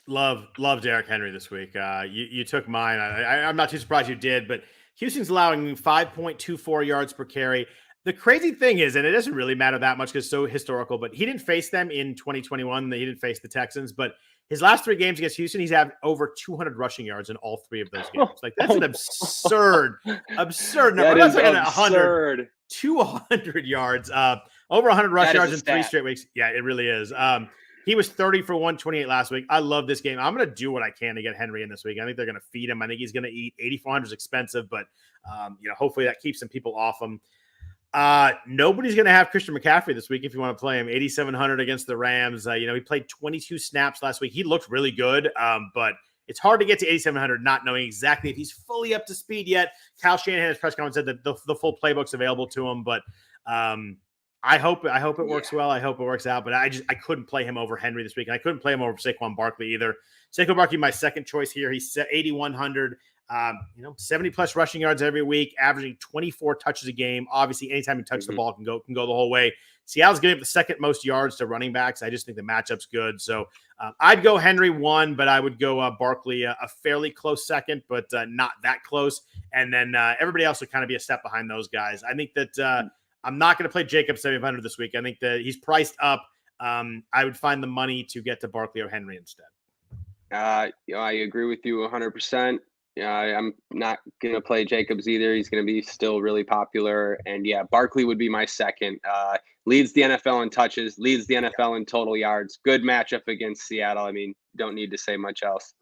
Love Derrick Henry this week. You took mine. I'm not too surprised you did, but Houston's allowing 5.24 yards per carry. The crazy thing is, and it doesn't really matter that much because it's so historical, but he didn't face them in 2021. He didn't face the Texans, but his last 3 games against Houston, he's had over 200 rushing yards in all 3 of those games. Like, that's an absurd number. That is absurd. 200 yards, over 100 rush yards in 3 straight weeks. Yeah, it really is. He was 30 for 128 last week. I love this game. I'm going to do what I can to get Henry in this week. I think they're going to feed him. I think he's going to eat. 8,400 is expensive, but hopefully that keeps some people off him. Nobody's going to have Christian McCaffrey this week if you want to play him. 8,700 against the Rams. He played 22 snaps last week. He looked really good, but it's hard to get to 8,700 not knowing exactly if he's fully up to speed yet. Kyle Shanahan, his press conference, said that the full playbook's available to him, but I hope it works well. I hope it works out, but I couldn't play him over Henry this week, and I couldn't play him over Saquon Barkley either. Saquon Barkley, my second choice here. He's 8,100. 70 plus rushing yards every week, averaging 24 touches a game. Obviously, anytime you touch the ball can go the whole way. Seattle's giving up the second most yards to running backs. I just think the matchup's good. So I'd go Henry 1, but I would go Barkley a fairly close second, but not that close. And then everybody else would kind of be a step behind those guys. I think that I'm not going to play Jacobs 700 this week. I think that he's priced up. I would find the money to get to Barkley or Henry instead. I agree with you 100%. Yeah, I'm not going to play Jacobs either. He's going to be still really popular. And yeah, Barkley would be my second. Leads the NFL in touches, leads the NFL in total yards. Good matchup against Seattle. I mean, don't need to say much else.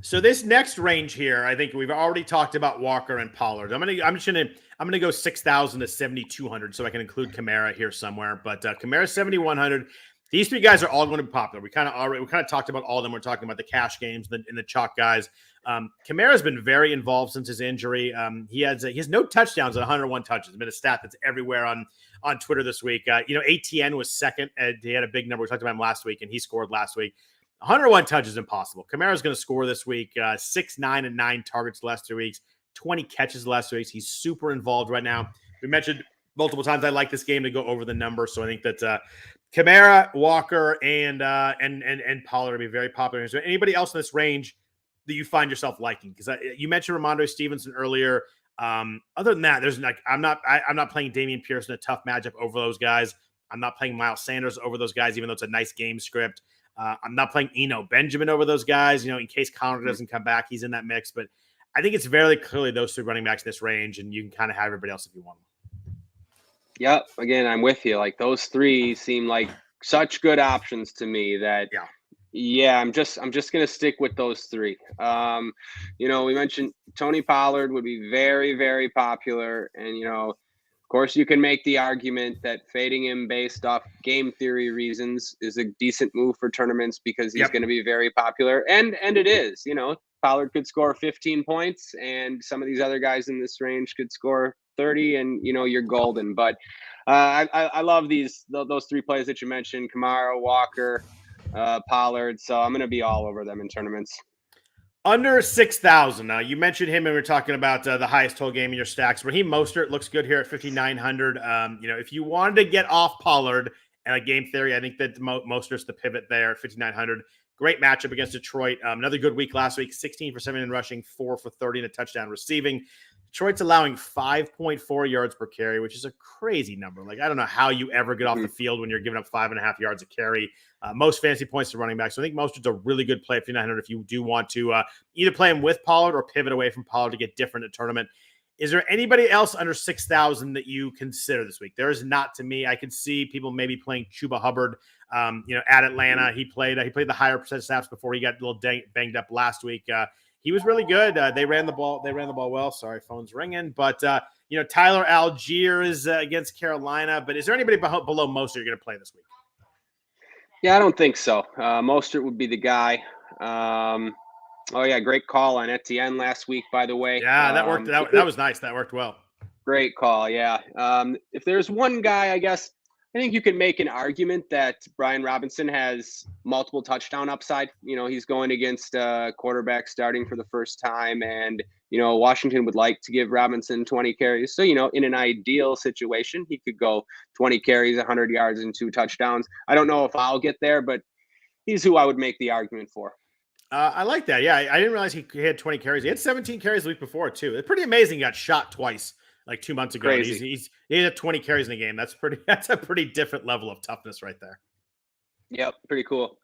So this next range here, I think we've already talked about Walker and Pollard. I'm gonna go 6,000 to 7,200, so I can include Kamara here somewhere. But Kamara 7,100. These three guys are all going to be popular. We kind of talked about all of them. We're talking about the cash games and the chalk guys. Kamara's been very involved since his injury. He has no touchdowns at 101 touches. It's been a stat that's everywhere on Twitter this week. ATN was second. He had a big number. We talked about him last week, and he scored last week. 101 touches is impossible. Kamara's going to score this week. 6, 9, and 9 targets the last 3 weeks. 20 catches the last 2 weeks. He's super involved right now. We mentioned multiple times I like this game to go over the number, so I think that Kamara, Walker, and Pollard will be very popular. Is there anybody else in this range that you find yourself liking? Because you mentioned Ramondre Stevenson earlier. Other than that, there's I'm not playing Dameon Pierce in a tough matchup over those guys. I'm not playing Miles Sanders over those guys, even though it's a nice game script. I'm not playing Eno Benjamin over those guys, in case Connor doesn't come back, he's in that mix. But I think it's very clearly those three running backs in this range, and you can kind of have everybody else if you want them. Yep. Again, I'm with you. Like, those three seem like such good options to me that, I'm just going to stick with those three. We mentioned Tony Pollard would be very, very popular. And, of course, you can make the argument that fading him based off game theory reasons is a decent move for tournaments because he's going to be very popular. And it is. Pollard could score 15 points, and some of these other guys in this range could score 30, and you're golden. But I love those three plays that you mentioned: Kamara, Walker, Pollard. So I'm going to be all over them in tournaments. Under 6,000. Now, you mentioned him, and we were talking about the highest total game in your stacks. Raheem Mostert looks good here at 5,900. If you wanted to get off Pollard and a game theory, I think that Mostert's the pivot there at 5,900. Great matchup against Detroit. Another good week last week, 16 for 7 in rushing, 4 for 30 and a touchdown receiving. Detroit's allowing 5.4 yards per carry, which is a crazy number. Like, I don't know how you ever get off the field when you're giving up 5.5 yards a carry. Most fantasy points to running back. So I think Mostert's a really good play at 5,900 if you do want to either play him with Pollard or pivot away from Pollard to get different in a tournament. Is there anybody else under 6,000 that you consider this week? There is not to me. I could see people maybe playing Chuba Hubbard. At Atlanta, he played the higher percent snaps before he got a little banged up last week. He was really good. They ran the ball well. Sorry, phone's ringing. But Tyler Algier is against Carolina. But is there anybody below Mostert you're going to play this week? Yeah, I don't think so. Mostert would be the guy. Great call on Etienne last week, by the way. Yeah, that worked. That was nice. That worked well. Great call. Yeah. If there's one guy, I guess I think you can make an argument that Brian Robinson has multiple touchdown upside. He's going against a quarterback starting for the first time, and Washington would like to give Robinson 20 carries. So in an ideal situation, he could go 20 carries, 100 yards, and 2 touchdowns. I don't know if I'll get there, but he's who I would make the argument for. I like that. Yeah, I didn't realize he had 20 carries. He had 17 carries the week before too. It's pretty amazing. He got shot twice, like 2 months ago. He had 20 carries in the game. That's a pretty different level of toughness right there. Yep, pretty cool.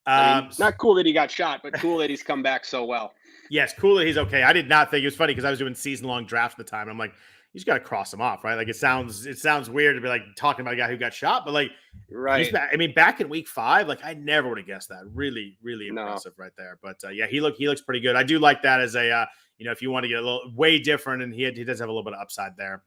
Not cool that he got shot, but cool that he's come back so well. Yes, cool that he's okay. I did not think it was funny because I was doing season-long draft at the time. I'm like, you just got to cross him off, right? Like, it sounds weird to be like talking about a guy who got shot, but like, right. Back in week 5, like I never would have guessed that. Really, really impressive right there. But he looks pretty good. I do like that as a if you want to get a little way different, and he does have a little bit of upside there.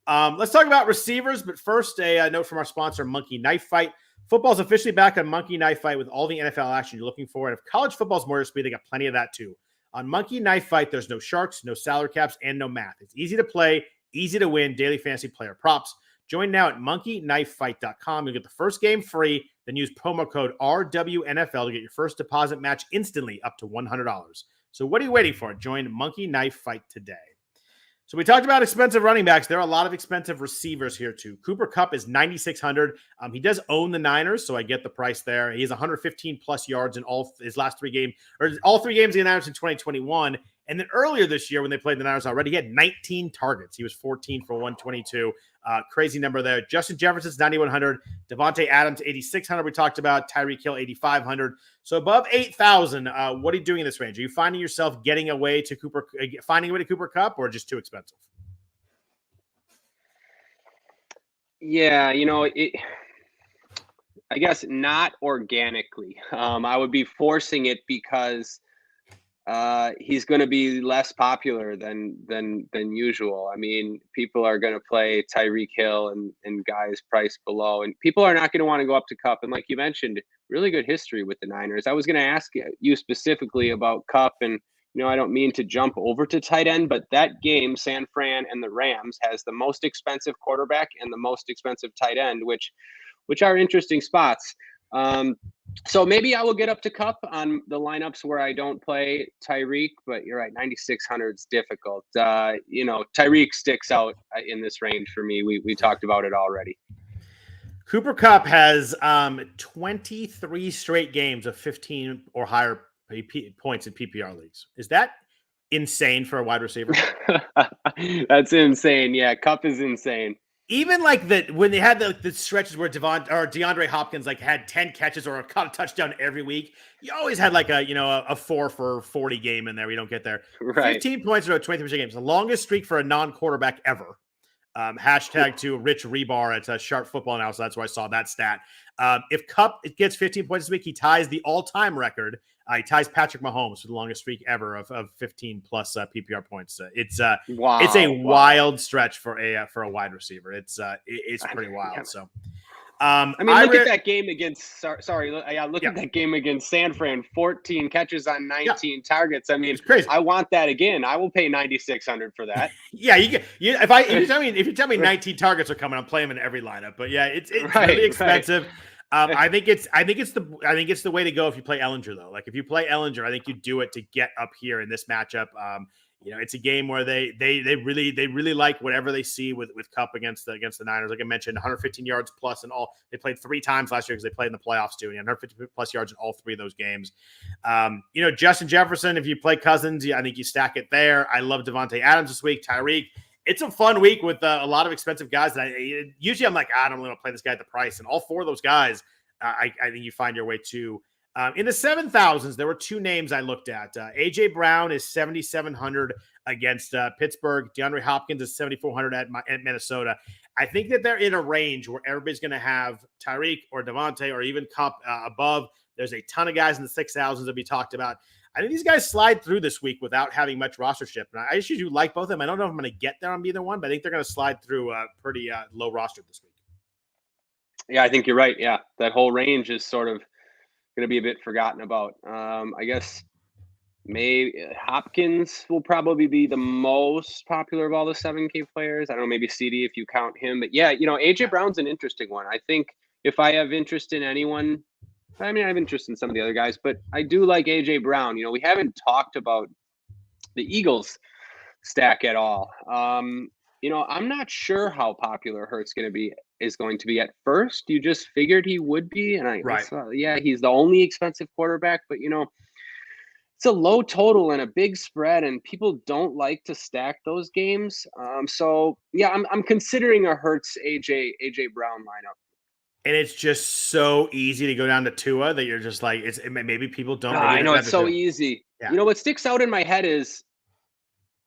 Let's talk about receivers, but first a note from our sponsor, Monkey Knife Fight. Football's officially back on Monkey Knife Fight with all the NFL action you're looking for, and if college football's more your speed, they got plenty of that too. On Monkey Knife Fight, there's no sharks, no salary caps, and no math. It's easy to play, easy to win, daily fantasy player props. Join now at monkeyknifefight.com. You'll get the first game free, then use promo code RWNFL to get your first deposit match instantly up to $100. So what are you waiting for? Join Monkey Knife Fight today. So we talked about expensive running backs. There are a lot of expensive receivers here too. Cooper Kupp is 9,600. He does own the Niners, so I get the price there. He has 115 plus yards in all his last 3 games, or all 3 games he announced in 2021. And then earlier this year, when they played the Niners already, he had 19 targets. He was 14 for 122. Crazy number there. Justin Jefferson's 9,100. Devontae Adams, 8,600. We talked about Tyreek Hill, 8,500. So above 8,000, what are you doing in this range? Are you finding yourself finding a way to Cooper Kupp, or just too expensive? Yeah, I guess not organically. I would be forcing it because he's going to be less popular than usual. I mean, people are going to play Tyreek Hill and guys priced below, and people are not going to want to go up to Kupp. And like you mentioned, really good history with the Niners. I was going to ask you specifically about Kupp, and I don't mean to jump over to tight end, but that game, San Fran and the Rams, has the most expensive quarterback and the most expensive tight end, which are interesting spots. So maybe I will get up to Kupp on the lineups where I don't play Tyreek, but you're right, 9,600 is difficult. Tyreek sticks out in this range for me. We talked about it already. Cooper Kupp has 23 straight games of 15 or higher points in PPR leagues. Is that insane for a wide receiver? That's insane. Yeah, Kupp is insane. Even like when they had the stretches where DeAndre Hopkins had 10 catches or caught a touchdown every week, you always had a 4 for 40 game in there. We don't get there. Right. 15 points in 23 games, the longest streak for a non-quarterback ever. Hashtag to Rich Rebar at Sharp Football Now, so that's where I saw that stat. If Kupp gets 15 points this week, he ties the all-time record. He ties Patrick Mahomes for the longest streak ever of 15 plus PPR points. It's a wild stretch for a wide receiver. It's pretty wild. So, look at that game against. Look at that game against San Fran. 14 catches on 19 targets. I mean, it's crazy. I want that again. I will pay 9,600 for that. Yeah, if you tell me 19 targets are coming, I'm playing them in every lineup. But yeah, it's really expensive. Right. I think it's the way to go if you play Ellinger, though. Like if you play Ellinger, I think you do it to get up here in this matchup. It's a game where they really like whatever they see with Kupp against the Niners. Like I mentioned, 115 yards plus in all. They played 3 times last year because they played in the playoffs too, and he had 150 plus yards in all 3 of those games. Justin Jefferson, if you play Cousins, I think you stack it there. I love Devontae Adams this week. Tyreek. It's a fun week with a lot of expensive guys that usually I'm like, I don't really want to play this guy at the price. And all 4 of those guys, I think you find your way to. In the 7,000s, there were 2 names I looked at. A.J. Brown is 7,700 against Pittsburgh. DeAndre Hopkins is 7,400 at Minnesota. I think that they're in a range where everybody's going to have Tyreek or Devontae or even Kupp above. There's a ton of guys in the 6,000s that we talked about. I think these guys slide through this week without having much rostership. And I actually do like both of them. I don't know if I'm going to get there on either one, but I think they're going to slide through pretty low roster this week. Yeah, I think you're right. Yeah, that whole range is sort of going to be a bit forgotten about. I guess maybe Hopkins will probably be the most popular of all the 7K players. I don't know, maybe CD if you count him. But yeah, AJ Brown's an interesting one. I think if I have interest in anyone, I have interest in some of the other guys, but I do like A.J. Brown. We haven't talked about the Eagles stack at all. I'm not sure how popular Hurts is going to be at first. You just figured he would be, and he's the only expensive quarterback, but it's a low total and a big spread, and people don't like to stack those games. I'm considering a Hurts AJ Brown lineup. And it's just so easy to go down to Tua that you're just like, maybe people don't. I know it's so easy. Yeah. What sticks out in my head is,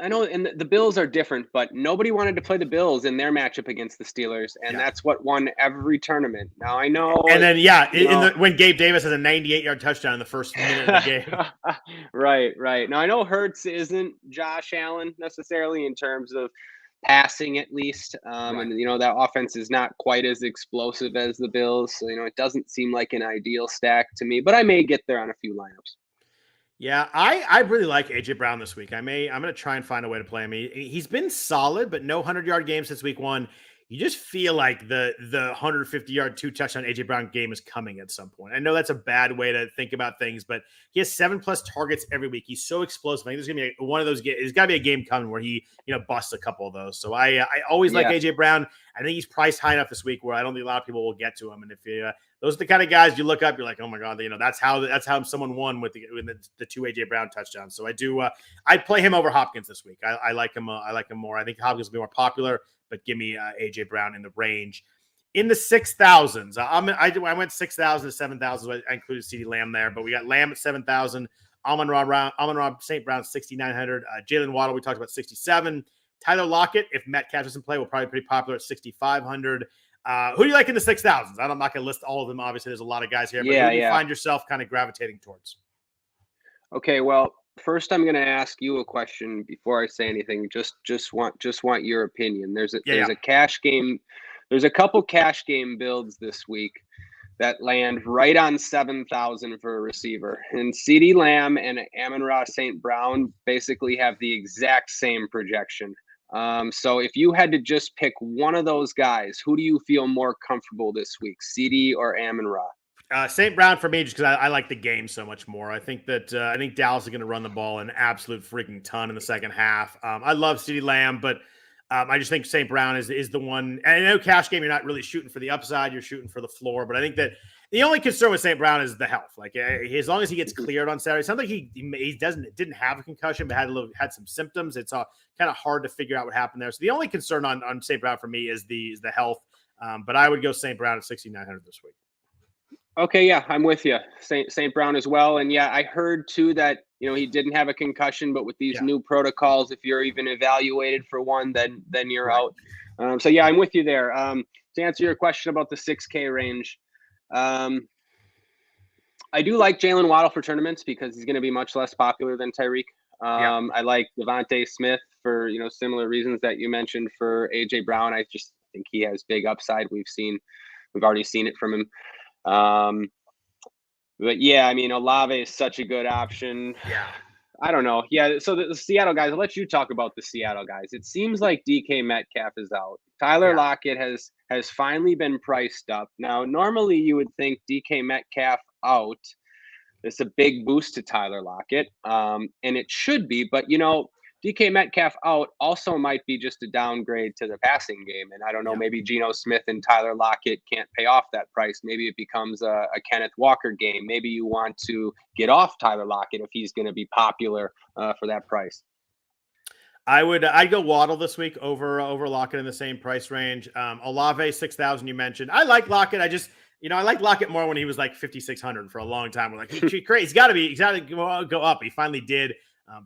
I know, and the Bills are different, but nobody wanted to play the Bills in their matchup against the Steelers, and that's what won every tournament. Now I know. And then when Gabe Davis has a 98-yard touchdown in the first minute of the game. Right. Now I know Hurts isn't Josh Allen necessarily in terms of passing, at least, and that offense is not quite as explosive as the Bills, so it doesn't seem like an ideal stack to me, but I may get there on a few lineups. Yeah, I really like AJ Brown this week. I'm going to try and find a way to play him. He's been solid, but no 100-yard game since week 1. You just feel like the 150-yard 2-touchdown AJ Brown game is coming at some point. I know that's a bad way to think about things, but he has 7+ targets every week. He's so explosive. I think there's going to be one of those games. There's got to be a game coming where he busts a couple of those. So I always like AJ Brown. I think he's priced high enough this week where I don't think a lot of people will get to him. And if you those are the kind of guys you look up. You're like, oh my God, that's how someone won with the 2 AJ Brown touchdowns. So I'd play him over Hopkins this week. I like him. I like him more. I think Hopkins will be more popular, but give me AJ Brown in the range. In the 6,000s, I went 6,000 to 7,000. I included CeeDee Lamb there, but we got Lamb at 7,000. Amon-Ra St. Brown 6,900. Jalen Waddle, we talked about 67. Tyler Lockett, if Metcalf doesn't play, will probably be pretty popular at 6,500. Who do you like in the 6,000s? I'm not going to list all of them. Obviously, there's a lot of guys here, but who do you find yourself kind of gravitating towards? Okay, well, first I'm going to ask you a question before I say anything. Just want your opinion. There's a cash game. There's a couple cash game builds this week that land right on 7,000 for a receiver. And CeeDee Lamb and Amon-Ra St. Brown basically have the exact same projection. So if you had to just pick one of those guys, who do you feel more comfortable this week, CeeDee or Amon-Ra? St. Brown for me, just because I like the game so much more. I think Dallas is going to run the ball an absolute freaking ton in the second half. I love CeeDee Lamb, but I just think St. Brown is the one. And I know cash game, you're not really shooting for the upside, you're shooting for the floor. But I think that the only concern with St. Brown is the health. Like as long as he gets cleared on Saturday, it sounds like he didn't have a concussion, but had some symptoms. It's kind of hard to figure out what happened there. So the only concern on St. Brown for me is the health. But I would go St. Brown at 6,900 this week. Okay, yeah, I'm with you. St. Brown as well. And yeah, I heard too that he didn't have a concussion, but with these new protocols, if you're even evaluated for one, then you're out. So yeah, I'm with you there. To answer your question about the 6K range, I do like Jalen Waddle for tournaments because he's going to be much less popular than Tyreek. I like Devontae Smith for similar reasons that you mentioned for AJ Brown. I just think he has big upside. We've already seen it from him. But yeah, I mean, Olave is such a good option. Yeah. I don't know. Yeah. So the Seattle guys, I'll let you talk about the Seattle guys. It seems like DK Metcalf is out. Tyler Lockett has finally been priced up. Now, normally you would think DK Metcalf out. It's a big boost to Tyler Lockett. And it should be, but DK Metcalf out also might be just a downgrade to the passing game. And I don't know, maybe Geno Smith and Tyler Lockett can't pay off that price. Maybe it becomes a Kenneth Walker game. Maybe you want to get off Tyler Lockett if he's going to be popular for that price. I'd go Waddle this week over Lockett in the same price range. Olave 6,000 you mentioned. I like Lockett. I like Lockett more when he was like 5,600 for a long time. We're like, he's got to go up. He finally did.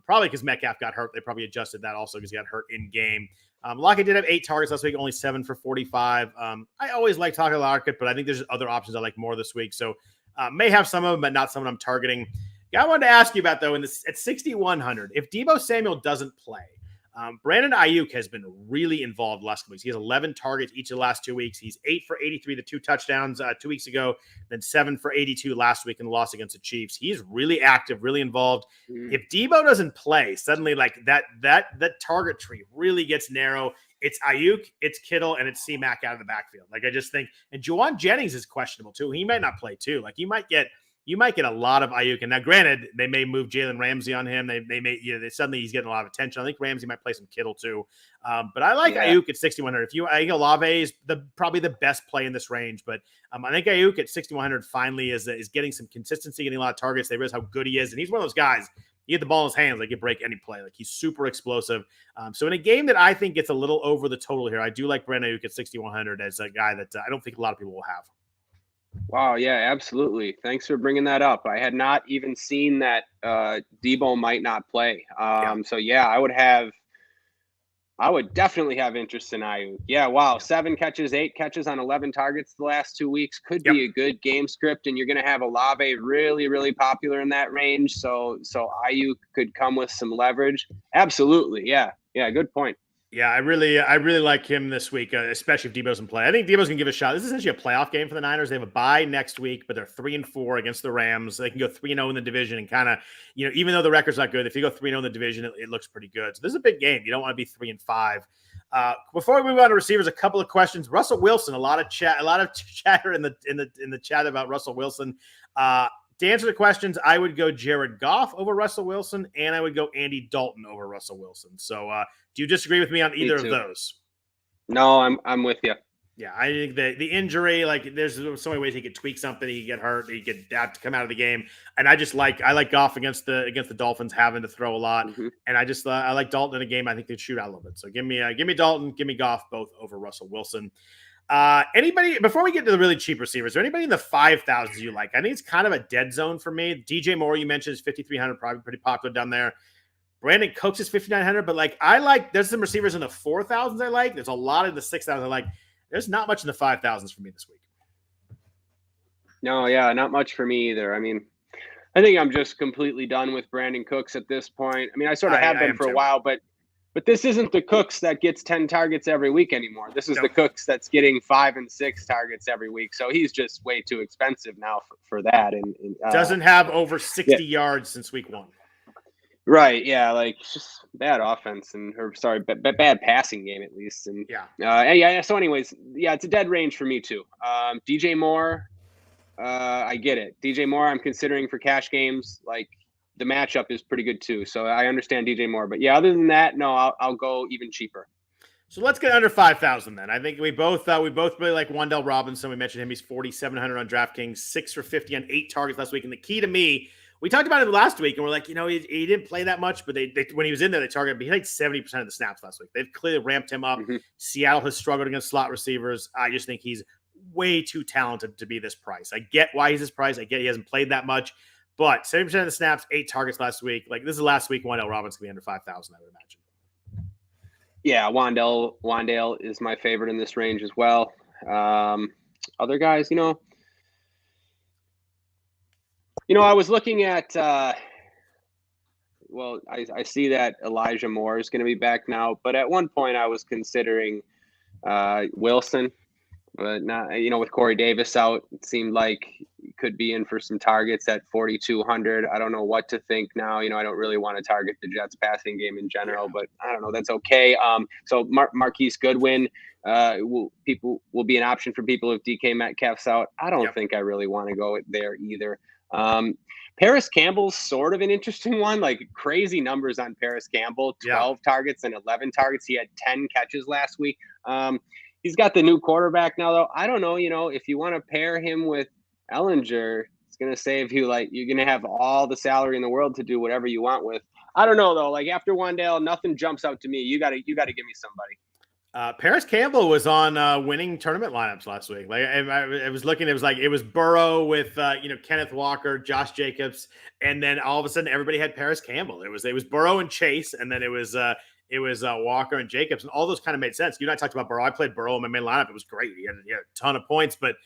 Probably because Metcalf got hurt. They probably adjusted that also because he got hurt in game. Lockett did have 8 targets last week, only 7 for 45. I always like talking Lockett, but I think there's other options I like more this week. So may have some of them, but not someone I'm targeting. I wanted to ask you about, though, at 6,100, if Deebo Samuel doesn't play, Brandon Ayuk has been really involved last couple weeks. He has 11 targets each of the last 2 weeks. He's 8 for 83, the 2 touchdowns 2 weeks ago, then 7 for 82 last week in the loss against the Chiefs. He's really active, really involved. If Deebo doesn't play, suddenly like that target tree really gets narrow. It's Ayuk, it's Kittle, and it's C-Mac out of the backfield. Like I just think, and Juwan Jennings is questionable too. He might not play too. Like you might get a lot of Ayuk. And now, granted, they may move Jalen Ramsey on him. They may, suddenly he's getting a lot of attention. I think Ramsey might play some Kittle too. But I like Ayuk at 6,100. I think Olave is probably the best play in this range. But I think Ayuk at 6,100 finally is getting some consistency, getting a lot of targets. They realize how good he is. And he's one of those guys, you get the ball in his hands, like you break any play. Like he's super explosive. So in a game that I think gets a little over the total here, I do like Brandon Ayuk at 6,100 as a guy that I don't think a lot of people will have. Wow. Yeah, absolutely. Thanks for bringing that up. I had not even seen that Deebo might not play. So yeah, I would definitely have interest in Ayuk. Yeah. Wow. 7 catches, 8 catches on 11 targets the last 2 weeks could be a good game script. And you're going to have Olave really, really popular in that range. So Ayuk could come with some leverage. Absolutely. Yeah. Yeah. Good point. Yeah, I really like him this week, especially if Deebo doesn't play. I think Deebo's going to give a shot. This is essentially a playoff game for the Niners. They have a bye next week, but they're 3-4 against the Rams. They can go 3-0 in the division and kind of, even though the record's not good, if you go 3-0 in the division, it looks pretty good. So this is a big game. You don't want to be 3-5. Before we move on to receivers, a couple of questions. Russell Wilson, a lot of chatter in the chat about Russell Wilson. To answer the questions, I would go Jared Goff over Russell Wilson, and I would go Andy Dalton over Russell Wilson. So do you disagree with me on either of those? No, I'm with you. Yeah, I think the injury, like there's so many ways he could tweak something, he could get hurt, he could have to come out of the game. And I like Goff against the Dolphins having to throw a lot. Mm-hmm. And I like Dalton in a game. I think they'd shoot out a little bit. So give me Dalton, give me Goff both over Russell Wilson. Anybody before we get to the really cheap receivers, is there anybody in the 5,000s you like? I think it's kind of a dead zone for me. DJ Moore, you mentioned, is 5,300, probably pretty popular down there. Brandon Cooks is 5,900, but there's some receivers in the 4,000s I like. There's a lot in the 6,000s I like. There's not much in the 5,000s for me this week. No, yeah, not much for me either. I mean, I think I'm just completely done with Brandon Cooks at this point. I mean, I sort of have been for a while, but this isn't the Cooks that gets 10 targets every week anymore. This is the Cooks that's getting 5 and 6 targets every week. So he's just way too expensive now for that. And doesn't have over 60 yards since week 1. Right, yeah, like just bad offense bad passing game at least, and yeah. So, anyways, yeah, it's a dead range for me too. DJ Moore, I get it. DJ Moore, I'm considering for cash games. Like the matchup is pretty good too, so I understand DJ Moore. But yeah, other than that, no, I'll go even cheaper. So let's get under 5,000 then. I think we both really like Wan'Dale Robinson. We mentioned him; he's 4,700 on DraftKings, 6 for 50 on 8 targets last week. And the key to me. We talked about it last week, and we're like, he didn't play that much, but they when he was in there, they targeted him. He had 70% of the snaps last week. They've clearly ramped him up. Mm-hmm. Seattle has struggled against slot receivers. I just think he's way too talented to be this price. I get why he's this price. I get he hasn't played that much, but 70% of the snaps, 8 targets last week. Like this is last week, Wan'Dale Robinson going to be under 5,000, I would imagine. Yeah, Wan'Dale is my favorite in this range as well. Other guys, I was looking at, I see that Elijah Moore is going to be back now, but at one point I was considering Wilson, but not, with Corey Davis out, it seemed like he could be in for some targets at 4,200. I don't know what to think now. I don't really want to target the Jets passing game in general, but I don't know. That's okay. So Marquise Goodwin will be an option for people if DK Metcalf's out. I don't think I really want to go there either. Paris Campbell's sort of an interesting one, like crazy numbers on Paris Campbell, 12 targets and 11 targets. He had 10 catches last week. He's got the new quarterback now, though. I don't know, if you want to pair him with Ellinger, it's going to save you, you're going to have all the salary in the world to do whatever you want with. I don't know, though. Like after Wan'Dale, nothing jumps out to me. You got to give me somebody. Paris Campbell was on winning tournament lineups last week. Like I was looking, it was Burrow with Kenneth Walker, Josh Jacobs, and then all of a sudden everybody had Paris Campbell. It was Burrow and Chase, and then it was Walker and Jacobs, and all those kind of made sense. You and I talked about Burrow. I played Burrow in my main lineup. It was great. He had a ton of points, but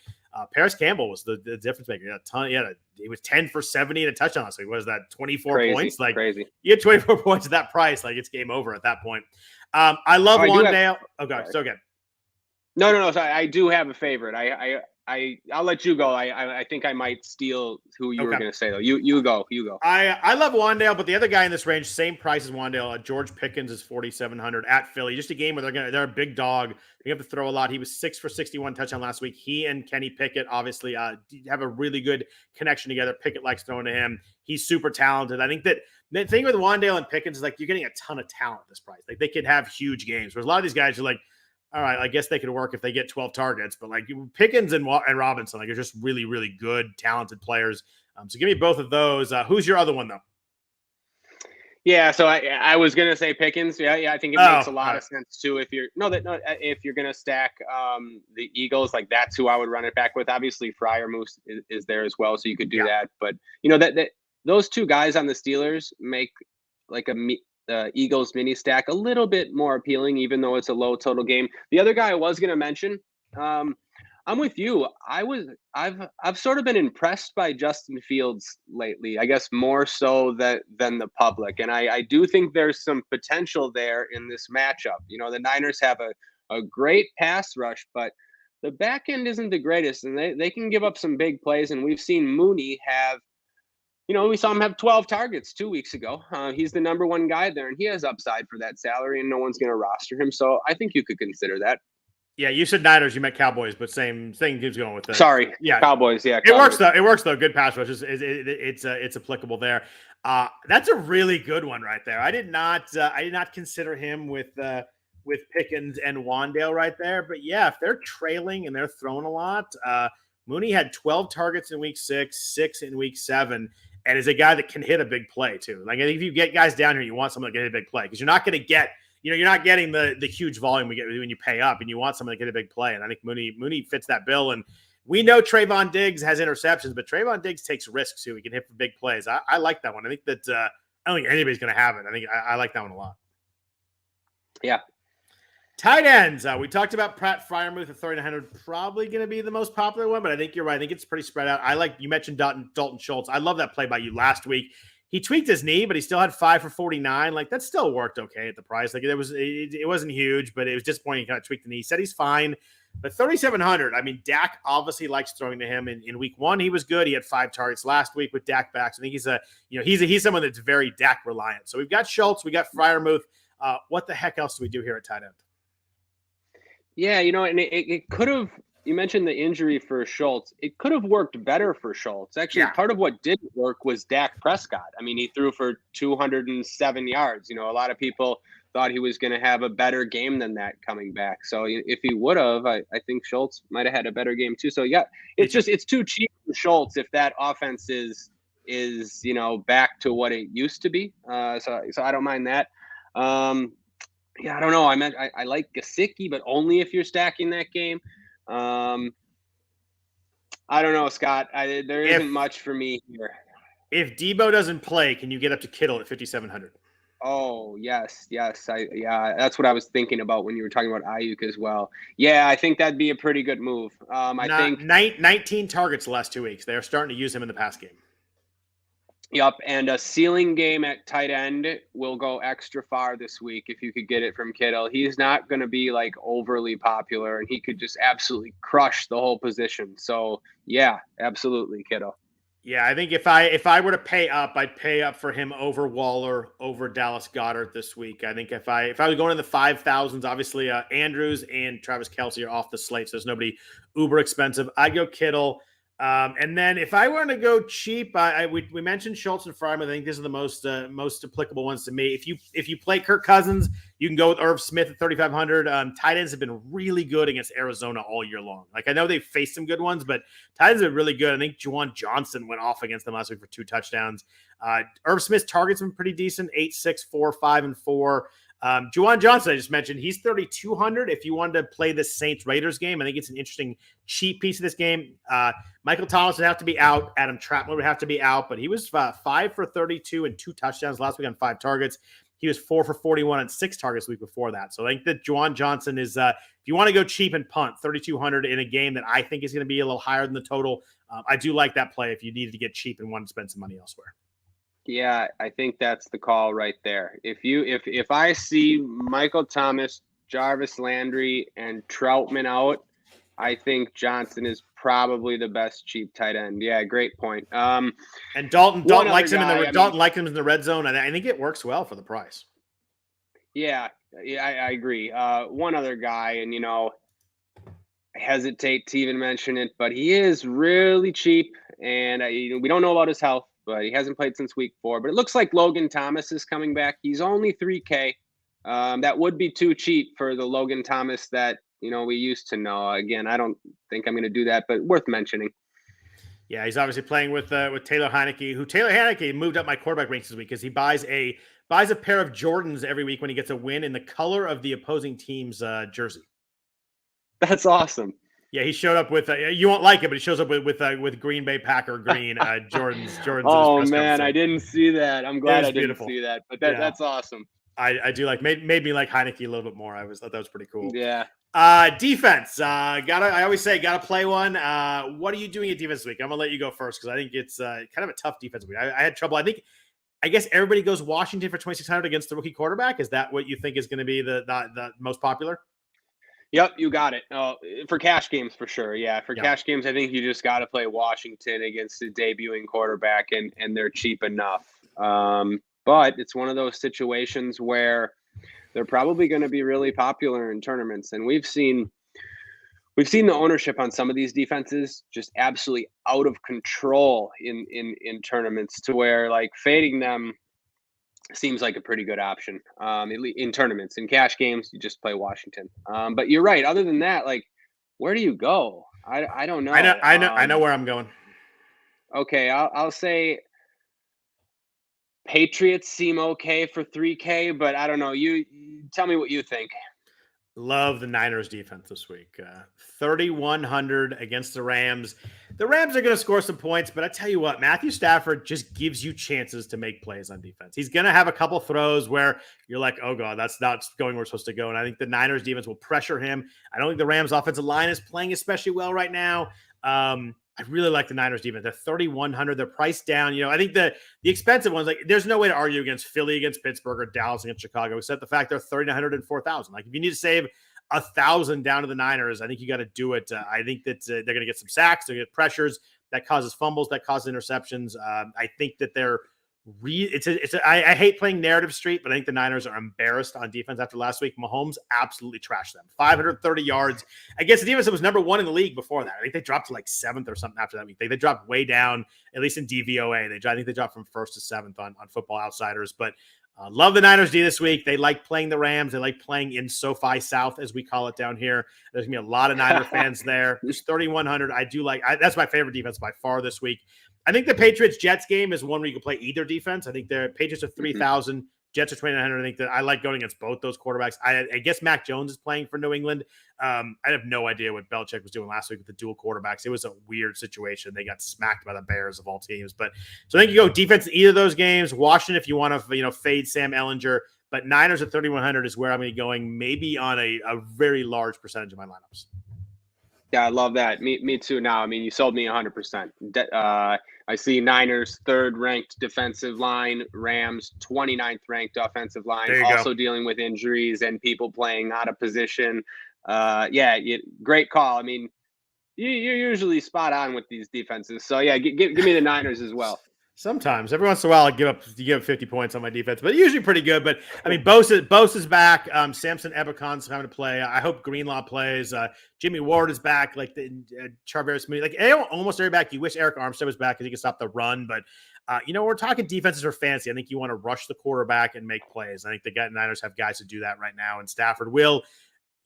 Paris Campbell was the difference maker. He had a ton. He was 10 for 70 and a touchdown last week. What is that? 24 points. Like crazy. You had 24 points at that price. Like it's game over at that point. I love Wan'Dale. So good. No. Sorry, I do have a favorite. I'll let you go. I think I might steal who you were going to say though. You go. I love Wan'Dale, but the other guy in this range, same price as Wan'Dale. George Pickens is 4,700 at Philly. Just a game where they're a big dog. They have to throw a lot. He was 6 for 61 touchdown last week. He and Kenny Pickett obviously have a really good connection together. Pickett likes throwing to him. He's super talented. I think that the thing with Wan'Dale and Pickens is you're getting a ton of talent at this price. They could have huge games. Whereas a lot of these guys are all right, I guess they could work if they get 12 targets, but Pickens and Robinson, are just really, really good, talented players. So give me both of those. Who's your other one though? Yeah, so I was gonna say Pickens. Yeah, I think it makes a lot of sense too. If you're gonna stack the Eagles, that's who I would run it back with. Obviously, Freiermuth is there as well, so you could do that. But that those two guys on the Steelers make Eagles mini stack a little bit more appealing, even though it's a low total game. The other guy I was going to mention, I'm with you. I've sort of been impressed by Justin Fields lately. I guess more so than the public, and I do think there's some potential there in this matchup. The Niners have a great pass rush, but the back end isn't the greatest, and they can give up some big plays. And we've seen Mooney have. We saw him have 12 targets 2 weeks ago. He's the number one guy there, and he has upside for that salary, and no one's going to roster him. So I think you could consider that. Yeah, you said Niners, you meant Cowboys, but same thing keeps going with that. Sorry, Cowboys. Yeah, Cowboys. It works though. Good pass rush it's applicable there. That's a really good one right there. I did not consider him with with Pickens and Wandale right there. But yeah, if they're trailing and they're throwing a lot, Mooney had 12 targets in week 6, 6 in week 7, and is a guy that can hit a big play too. Like if you get guys down here, you want someone that can hit a big play because you're not going to get, you're not getting the huge volume we get when you pay up, and you want someone that can hit a big play. And I think Mooney fits that bill. And we know Trayvon Diggs has interceptions, but Trayvon Diggs takes risks too. He can hit for big plays. I like that one. I think that I don't think anybody's going to have it. I think I like that one a lot. Yeah. Tight ends. We talked about Pratt Freiermuth at 3,900, probably going to be the most popular one, but I think you're right. I think it's pretty spread out. I like, you mentioned Dalton Schultz. I love that play by you last week. He tweaked his knee, but he still had 5 for 49. Like that still worked okay at the price. Like it wasn't huge, but it was disappointing. He kind of tweaked the knee. He said he's fine, but 3,700. I mean, Dak obviously likes throwing to him. In week 1, he was good. He had 5 targets last week with Dak back. So I think he's someone that's very Dak reliant. So we've got Schultz, we got Freiermuth. What the heck else do we do here at tight end? Yeah, and it could have, you mentioned the injury for Schultz. It could have worked better for Schultz. Actually, part of what didn't work was Dak Prescott. I mean, he threw for 207 yards. A lot of people thought he was going to have a better game than that coming back. So if he would have, I think Schultz might have had a better game too. So yeah, it's too cheap for Schultz if that offense is back to what it used to be. So I don't mind that. Yeah, I don't know. I like Gesicki, but only if you're stacking that game. I don't know, Scott. There isn't much for me here. If Debo doesn't play, can you get up to Kittle at 5,700? Oh, yes. That's what I was thinking about when you were talking about Ayuk as well. Yeah, I think that'd be a pretty good move. I think 19 targets the last 2 weeks. They're starting to use him in the pass game. Yep, and a ceiling game at tight end will go extra far this week if you could get it from Kittle. He's not going to be like overly popular, and he could just absolutely crush the whole position. So yeah, absolutely, Kittle. Yeah, I think if I were to pay up, I'd pay up for him over Waller, over Dallas Goedert this week. I think if I was going in the 5,000s, obviously Andrews and Travis Kelce are off the slate, so there's nobody uber expensive. I'd go Kittle. And then if I were to go cheap, we mentioned Schultz and Freiermuth. I think these are the most applicable ones to me. If you play Kirk Cousins, you can go with Irv Smith at 3,500. Tight ends have been really good against Arizona all year long. Like I know they've faced some good ones, but tight ends are really good. I think Juwan Johnson went off against them last week for 2 touchdowns. Irv Smith's targets have been pretty decent: 8, 6, 4, 5, and 4. Juwan Johnson, I just mentioned, he's 3,200. If you wanted to play the Saints Raiders game, I think it's an interesting cheap piece of this game. Michael Thomas would have to be out. Adam Trautman would have to be out, but he was 5 for 32 and 2 touchdowns last week on 5 targets. He was 4 for 41 and 6 targets the week before that. So I think that Juwan Johnson is, if you want to go cheap and punt, 3,200 in a game that I think is going to be a little higher than the total. I do like that play if you needed to get cheap and want to spend some money elsewhere. Yeah, I think that's the call right there. If I see Michael Thomas, Jarvis Landry, and Trautman out, I think Johnson is probably the best cheap tight end. Yeah, great point. And Dalton likes him in the red zone, and I think it works well for the price. Yeah, I agree. One other guy, and I hesitate to even mention it, but he is really cheap, and we don't know about his health, but he hasn't played since week 4. But it looks like Logan Thomas is coming back. He's only $3K. That would be too cheap for the Logan Thomas that we used to know. Again, I don't think I'm going to do that, but worth mentioning. Yeah, he's obviously playing with Taylor Heineke, who Taylor Heineke moved up my quarterback ranks this week because he buys a pair of Jordans every week when he gets a win in the color of the opposing team's jersey. That's awesome. Yeah, he showed up with you won't like it, but he shows up with Green Bay Packer green Jordans. Oh man, I didn't see that. I'm glad I didn't see that. But that's awesome. I do like made me like Heineke a little bit more. Thought that was pretty cool. Yeah. Defense. I always say gotta play one. What are you doing at defense this week? I'm gonna let you go first because I think it's kind of a tough defense week. I had trouble. I guess everybody goes Washington for 2,600 against the rookie quarterback. Is that what you think is going to be the most popular? Yep, you got it. For cash games, for sure. Yeah, cash games, I think you just got to play Washington against a debuting quarterback, and they're cheap enough. But it's one of those situations where they're probably going to be really popular in tournaments, and we've seen the ownership on some of these defenses just absolutely out of control in tournaments, to where like fading them seems like a pretty good option. In tournaments, in cash games, you just play Washington. But you're right. Other than that, like, where do you go? I don't know. I know where I'm going. Okay, I'll say Patriots seem okay for 3K, but I don't know. You tell me what you think. Love the Niners defense this week. 3,100 against the Rams. The Rams are going to score some points, but I tell you what, Matthew Stafford just gives you chances to make plays on defense. He's going to have a couple throws where you're like, oh, God, that's not going where we're supposed to go. And I think the Niners defense will pressure him. I don't think the Rams offensive line is playing especially well right now. I really like the Niners defense. They're 3,100. They're priced down. I think the expensive ones, like, there's no way to argue against Philly against Pittsburgh or Dallas against Chicago, except the fact they're 3,900 and 4,000. Like, if you need to save 1,000 down to the Niners, I think you got to do it. I think that they're going to get some sacks. They're going to get pressures that causes fumbles, that causes interceptions. I think that they're I hate playing narrative street, but I think the Niners are embarrassed on defense after last week. Mahomes absolutely trashed them. 530 yards against the defense that was number one in the league before that. I think they dropped to like 7th or something after that week. They dropped way down, at least in DVOA. I think they dropped from 1st to 7th on Football Outsiders. But love the Niners D this week. They like playing the Rams. They like playing in SoFi South, as we call it down here. There's going to be a lot of Niner fans there. There's 3,100. I do like that's my favorite defense by far this week. I think the Patriots-Jets game is one where you can play either defense. I think the Patriots are 3,000. Jets are 2,900. I think that I like going against both those quarterbacks. I guess Mac Jones is playing for New England. I have no idea what Belichick was doing last week with the dual quarterbacks. It was a weird situation. They got smacked by the Bears of all teams. But so I think you go defense in either of those games. Washington, if you want to fade Sam Ehlinger. But Niners at 3,100 is where I'm going to be going, maybe on a very large percentage of my lineups. Yeah, I love that. Me too now. I mean, you sold me 100%. I see Niners 3rd ranked defensive line, Rams 29th ranked offensive line, also dealing with injuries and people playing out of position. Great call. I mean, you're usually spot on with these defenses. So yeah, give me the Niners as well. Sometimes, every once in a while, I give up 50 points on my defense, but usually pretty good. But I mean, Bosa's back. Samson Ebekon's having to play. I hope Greenlaw plays. Jimmy Ward is back. Like the Charvarius Mooney. Like almost every back. You wish Eric Armstead was back because he could stop the run. But we're talking defenses are fancy. I think you want to rush the quarterback and make plays. I think the Niners have guys to do that right now, and Stafford will.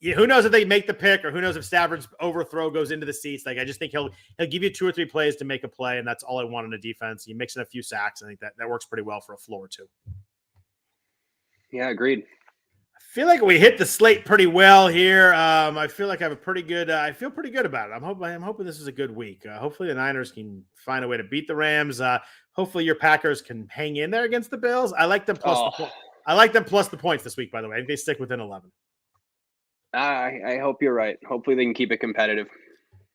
Who knows if they make the pick, or who knows if Stafford's overthrow goes into the seats. Like, I just think he'll give you 2 or 3 plays to make a play, and that's all I want on a defense. You mix in a few sacks. I think that works pretty well for a floor too. Yeah, agreed. I feel like we hit the slate pretty well here. I feel like I have a pretty good. I feel pretty good about it. I'm hoping this is a good week. Hopefully the Niners can find a way to beat the Rams. Hopefully your Packers can hang in there against the Bills. I like them plus the points this week. By the way, I think they stick within 11. I hope you're right. Hopefully they can keep it competitive.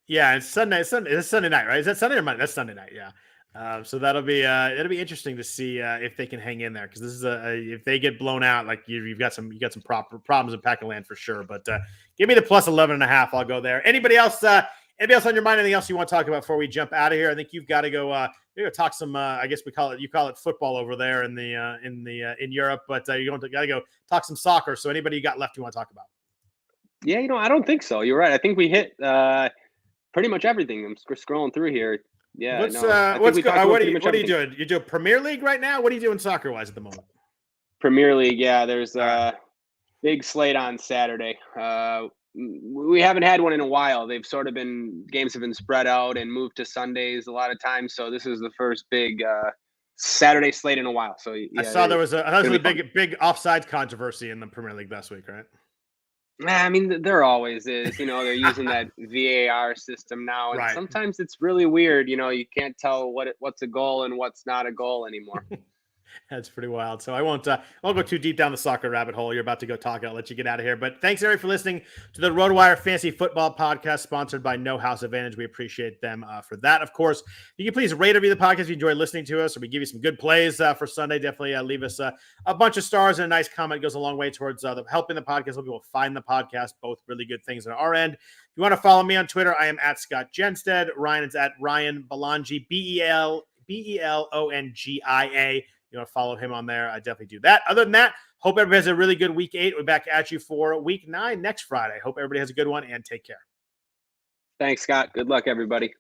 Yeah, it's Sunday. It's Sunday night, right? Is that Sunday or Monday? That's Sunday night. Yeah. So it'll be interesting to see if they can hang in there, because this is if they get blown out, like you've got some proper problems in Pack-a-Land for sure. But give me the plus 11.5. I'll go there. Anybody else on your mind? Anything else you want to talk about before we jump out of here? I think you've got to go. Talk some. I guess you call it football over there in Europe, but you're got to go talk some soccer. So anybody you got left you want to talk about? Yeah, I don't think so. You're right. I think we hit pretty much everything. I'm scrolling through here. Yeah. What are you doing? You doing Premier League right now? What are you doing soccer-wise at the moment? Premier League, yeah. There's a big slate on Saturday. We haven't had one in a while. Games have been spread out and moved to Sundays a lot of times. So this is the first big Saturday slate in a while. So yeah, I saw there was a big offsides controversy in the Premier League last week, right? I mean, there always is. They're using that VAR system now, and sometimes it's really weird. You can't tell what's a goal and what's not a goal anymore. That's pretty wild. So I won't go too deep down the soccer rabbit hole. You're about to go talk. I'll let you get out of here. But thanks, everybody, for listening to the RotoWire Fantasy Football Podcast, sponsored by No House Advantage. We appreciate them for that. Of course, you can please rate or review the podcast if you enjoy listening to us, or we give you some good plays for Sunday. Definitely leave us a bunch of stars and a nice comment. It goes a long way towards helping the podcast. Help people find the podcast. Both really good things on our end. If you want to follow me on Twitter, I am at Scott Jenstad. Ryan is at Ryan Belongia, Belongia. You want to follow him on there? I definitely do that. Other than that, hope everybody has a really good week 8. We're back at you for week 9 next Friday. Hope everybody has a good one, and take care. Thanks, Scott. Good luck, everybody.